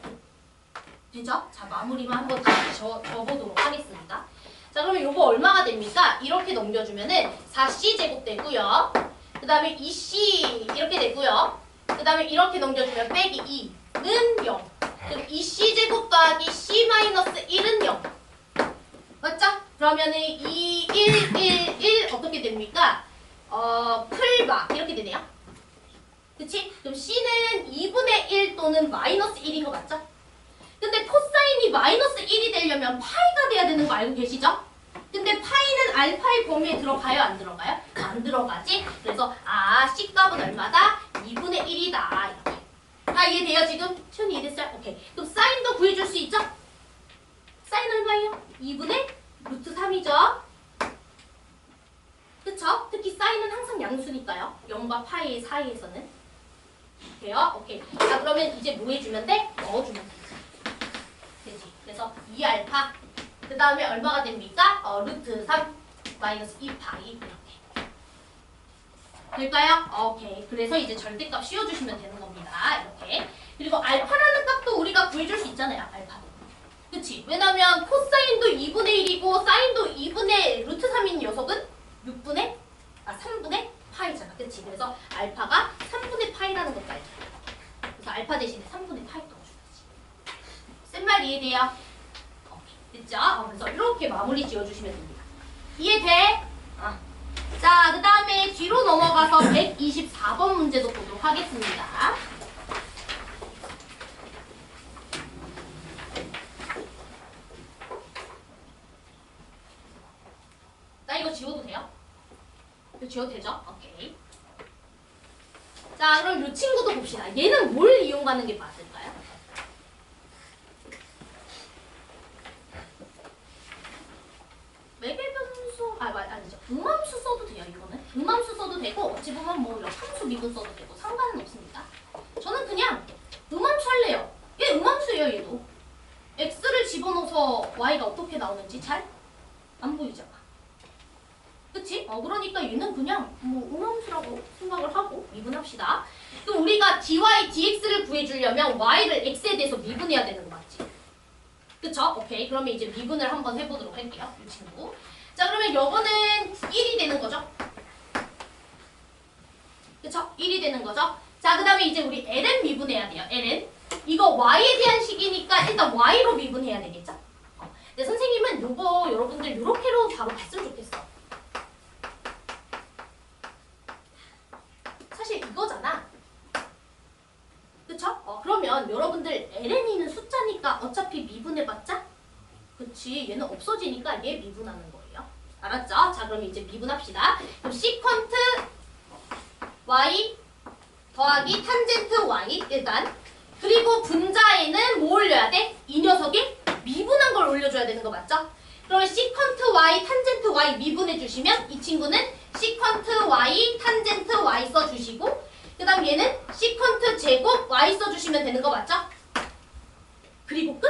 되죠? 자 마무리만 한번 다시 적어보도록 하겠습니다. 자 그러면 요거 얼마가 됩니까? 이렇게 넘겨주면은 4c 제곱 되고요. 그 다음에 2c 이렇게 되고요. 그 다음에 이렇게 넘겨주면 빼기 2는 0. 그럼 2c 제곱 더하기 c 마이너스 1은 0. 맞죠? 그러면은 2, 1, 1, 1 어떻게 됩니까? 풀마 이렇게 되네요. 그치? 그럼 c는 2분의 1 또는 마이너스 1인 거 맞죠? 근데 코사인이 마이너스 1이 되려면 파이가 돼야 되는 거 알고 계시죠? 근데 파이는 알파의 범위에 들어가요? 안 들어가요? 안 들어가지? 그래서 C값은 얼마다? 2분의 1이다. 이렇게. 다 이해돼요 지금? 시원이 이해됐어요? 오케이. 그럼 사인도 구해줄 수 있죠? 사인 얼마예요? 2분의 루트 3이죠? 그쵸? 특히 사인은 항상 양수니까요. 0과 파이 사이에서는. 돼요? 오케이. 자 그러면 이제 뭐 해주면 돼? 넣어주면 돼. 되지. 그래서 2알파 그 다음에 얼마가 됩니까? 루트 3 마이너스 2파이 이렇게 될까요? 오케이. 그래서 이제 절대값 씌워주시면 되는 겁니다. 이렇게. 그리고 알파라는 값도 우리가 구해줄 수 있잖아요. 알파도. 그치? 왜냐면 코사인도 2분의 1이고 사인도 2분의 루트 3인 녀석은 3분의 파이잖아. 그치? 그래서 알파가 3분의 파이라는 것도 알죠. 그래서 알파 대신에 3분의 파이 넣어줘야지. 쓴 말 이해돼요? 오케이. 됐죠? 그래서 이렇게 마무리 지어주시면 됩니다. 이해돼? 자, 그 다음에 뒤로 넘어가서 124번 문제도 보도록 하겠습니다. 나 이거 지워도 돼요? 이거 지워도 되죠? 오케이. 자, 그럼 이 친구도 봅시다. 얘는 뭘 이용하는 게 맞을까요? 매개변수, 아니죠. 음함수 써도 돼요, 이거는. 음함수 써도 되고, 어찌 보면 뭐 역함수 미분 써도 되고, 상관은 없습니다. 저는 그냥 음함수 할래요. 얘 음함수예요, 얘도. x를 집어넣어서 y가 어떻게 나오는지 잘 안 보이잖아. 그치? 그러니까 얘는 그냥 뭐 음함수라고 생각을 하고 미분합시다. 그럼 우리가 dy, dx를 구해주려면 y를 x에 대해서 미분해야 되는 거 맞지? 그쵸? 오케이. 그러면 이제 미분을 한번 해보도록 할게요. 이 친구. 자, 그러면 요거는 1이 되는 거죠? 그쵸? 1이 되는 거죠? 자, 그 다음에 이제 우리 ln 미분해야 돼요. ln. 이거 y에 대한 식이니까 일단 y로 미분해야 되겠죠? 근데 선생님은 요거 여러분들 요렇게로 바로 봤으면 좋겠어. 사실 이거잖아. 그쵸? 그러면 여러분들 ln이는 숫자니까 어차피 미분해봤자? 그치. 얘는 없어지니까 얘 미분하는 거예요. 알았죠? 자, 그럼 이제 미분합시다. 그럼 시퀀트 y 더하기 탄젠트 y 일단. 그리고 분자에는 뭐 올려야 돼? 이 녀석이 미분한 걸 올려줘야 되는 거 맞죠? 그러면 시컨트 y, 탄젠트 y 미분해 주시면 이 친구는 시컨트 y, 탄젠트 y 써주시고 그 다음 얘는 시컨트 제곱 y 써주시면 되는 거 맞죠? 그리고 끝?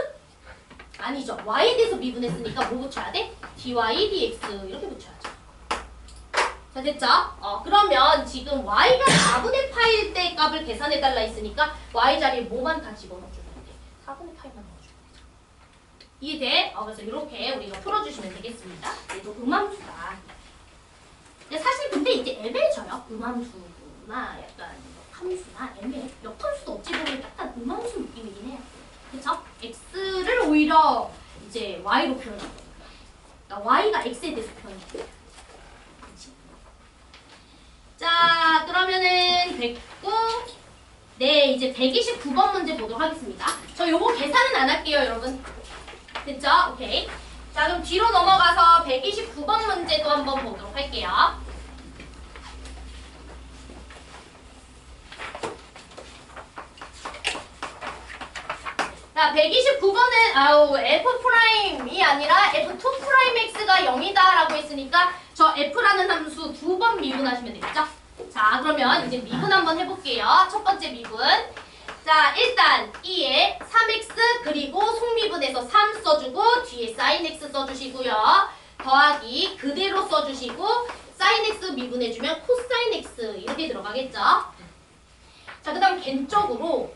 아니죠. y에 대해서 미분했으니까 뭐 붙여야 돼? dy dx 이렇게 붙여야죠. 자 됐죠? 그러면 지금 y가 4분의 파일 때 값을 계산해달라 했으니까 y 자리에 뭐만 다 집어넣어주면 돼? 4분의 파이만 넣어주면 되죠. 이해돼? 그래서 이렇게 우리가 풀어주시면 되겠습니다. 얘도 음함수다. 근데 사실 근데 이제 애매해져요. 음함수나 약간 함수나 애매해. 역함수도 어찌 보면 약간 음함수 느낌이긴 해요. 그쵸? x를 오히려 이제 y로 표현한 거예요. 그러니까 y가 x에 대해서 표현한 거예요. 자, 그러면은 됐고, 네, 이제 129번 문제 보도록 하겠습니다. 저 요거 계산은 안 할게요, 여러분. 됐죠? 오케이. 자, 그럼 뒤로 넘어가서 129번 문제도 한번 보도록 할게요. 자, 129번은 F'이 아니라 F2'X가 0이다 라고 했으니까 저 F라는 함수 2번 미분하시면 되겠죠? 자, 그러면 이제 미분 한번 해볼게요. 첫 번째 미분. 자, 일단 2에 3X 그리고 속미분해서 3 써주고 뒤에 sin X 써주시고요. 더하기 그대로 써주시고 sin X 미분해주면 코사인 X 이렇게 들어가겠죠? 자, 그 다음 겐적으로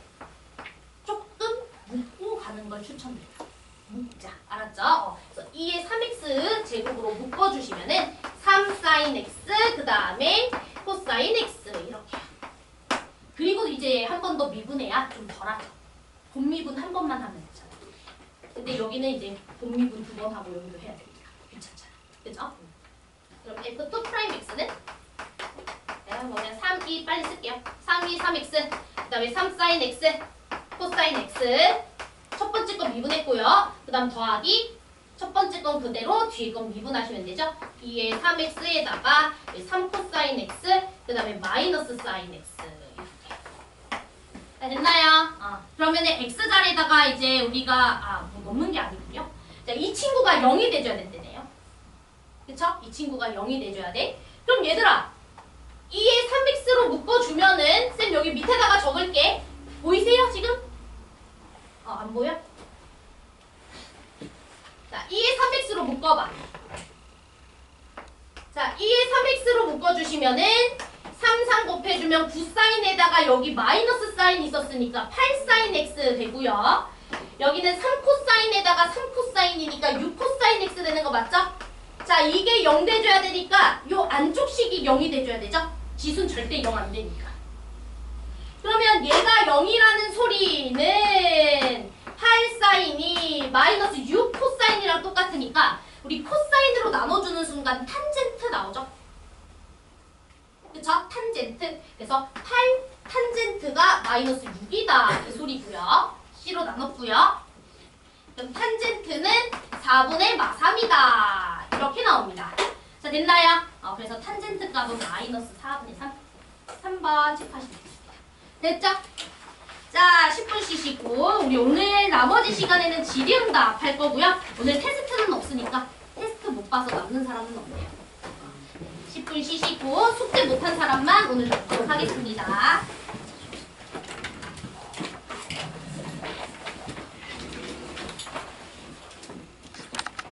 조금 묶고 가는 걸 추천드려요. 묶자. 알았죠? 그래서 2에 3x 제곱으로 묶어주시면은 3sin x 그 다음에 코사인 x 이렇게. 그리고 이제 한 번 더 미분해야 좀 덜하죠. 본미분 한 번만 하면 되잖아요. 근데 여기는 이제 본미분 2번 하고 여기도 해야 되니까 괜찮잖아. 그죠? 그럼 F2'X는 그냥 3, 2 빨리 쓸게요. 3, 2, 3x 그 다음에 3sin x 코사인 x 첫 번째 건 미분했고요. 그 다음 더하기 첫 번째 건 그대로 뒤에 건 미분하시면 되죠. 2에 3x에다가 3 코사인 x 그 다음에 마이너스 사인 x 이렇게. 자, 됐나요? 그러면 x 자리에다가 이제 우리가 뭐 넣는 게 아니군요. 자, 이 친구가 0이 돼줘야 된대네요. 그쵸? 이 친구가 0이 돼줘야 돼. 그럼 얘들아 2에 3x로 묶어주면은 쌤 여기 밑에다가 적을게. 보이세요 지금? 안 보여? 자, 2에 3x로 묶어봐. 자, 2에 3x로 묶어주시면은 3, 3 곱해주면 9사인에다가 여기 마이너스 사인 있었으니까 8사인 x 되고요. 여기는 3코사인에다가 3코사인이니까 6코사인 x 되는 거 맞죠? 자, 이게 0 돼줘야 되니까 요 안쪽 식이 0이 돼줘야 되죠? 지수는 절대 0 안 되니까. 그러면 얘가 0이라는 소리는 8사인이 마이너스 6코사인이랑 똑같으니까 우리 코사인으로 나눠주는 순간 탄젠트 나오죠? 그쵸? 탄젠트. 그래서 8 탄젠트가 마이너스 6이다. 이 소리고요. C로 나눴고요. 그럼 탄젠트는 4분의 마3이다. 이렇게 나옵니다. 자, 됐나요? 그래서 탄젠트 값은 마이너스 4분의 3. 3번 체크하시면 되겠습니다. 됐죠? 자, 10분 쉬시고 우리 오늘 나머지 시간에는 질의응답 할 거고요. 오늘 테스트는 없으니까 테스트 못 봐서 남는 사람은 없네요. 10분 쉬시고 숙제 못한 사람만 오늘 듣도록 하겠습니다.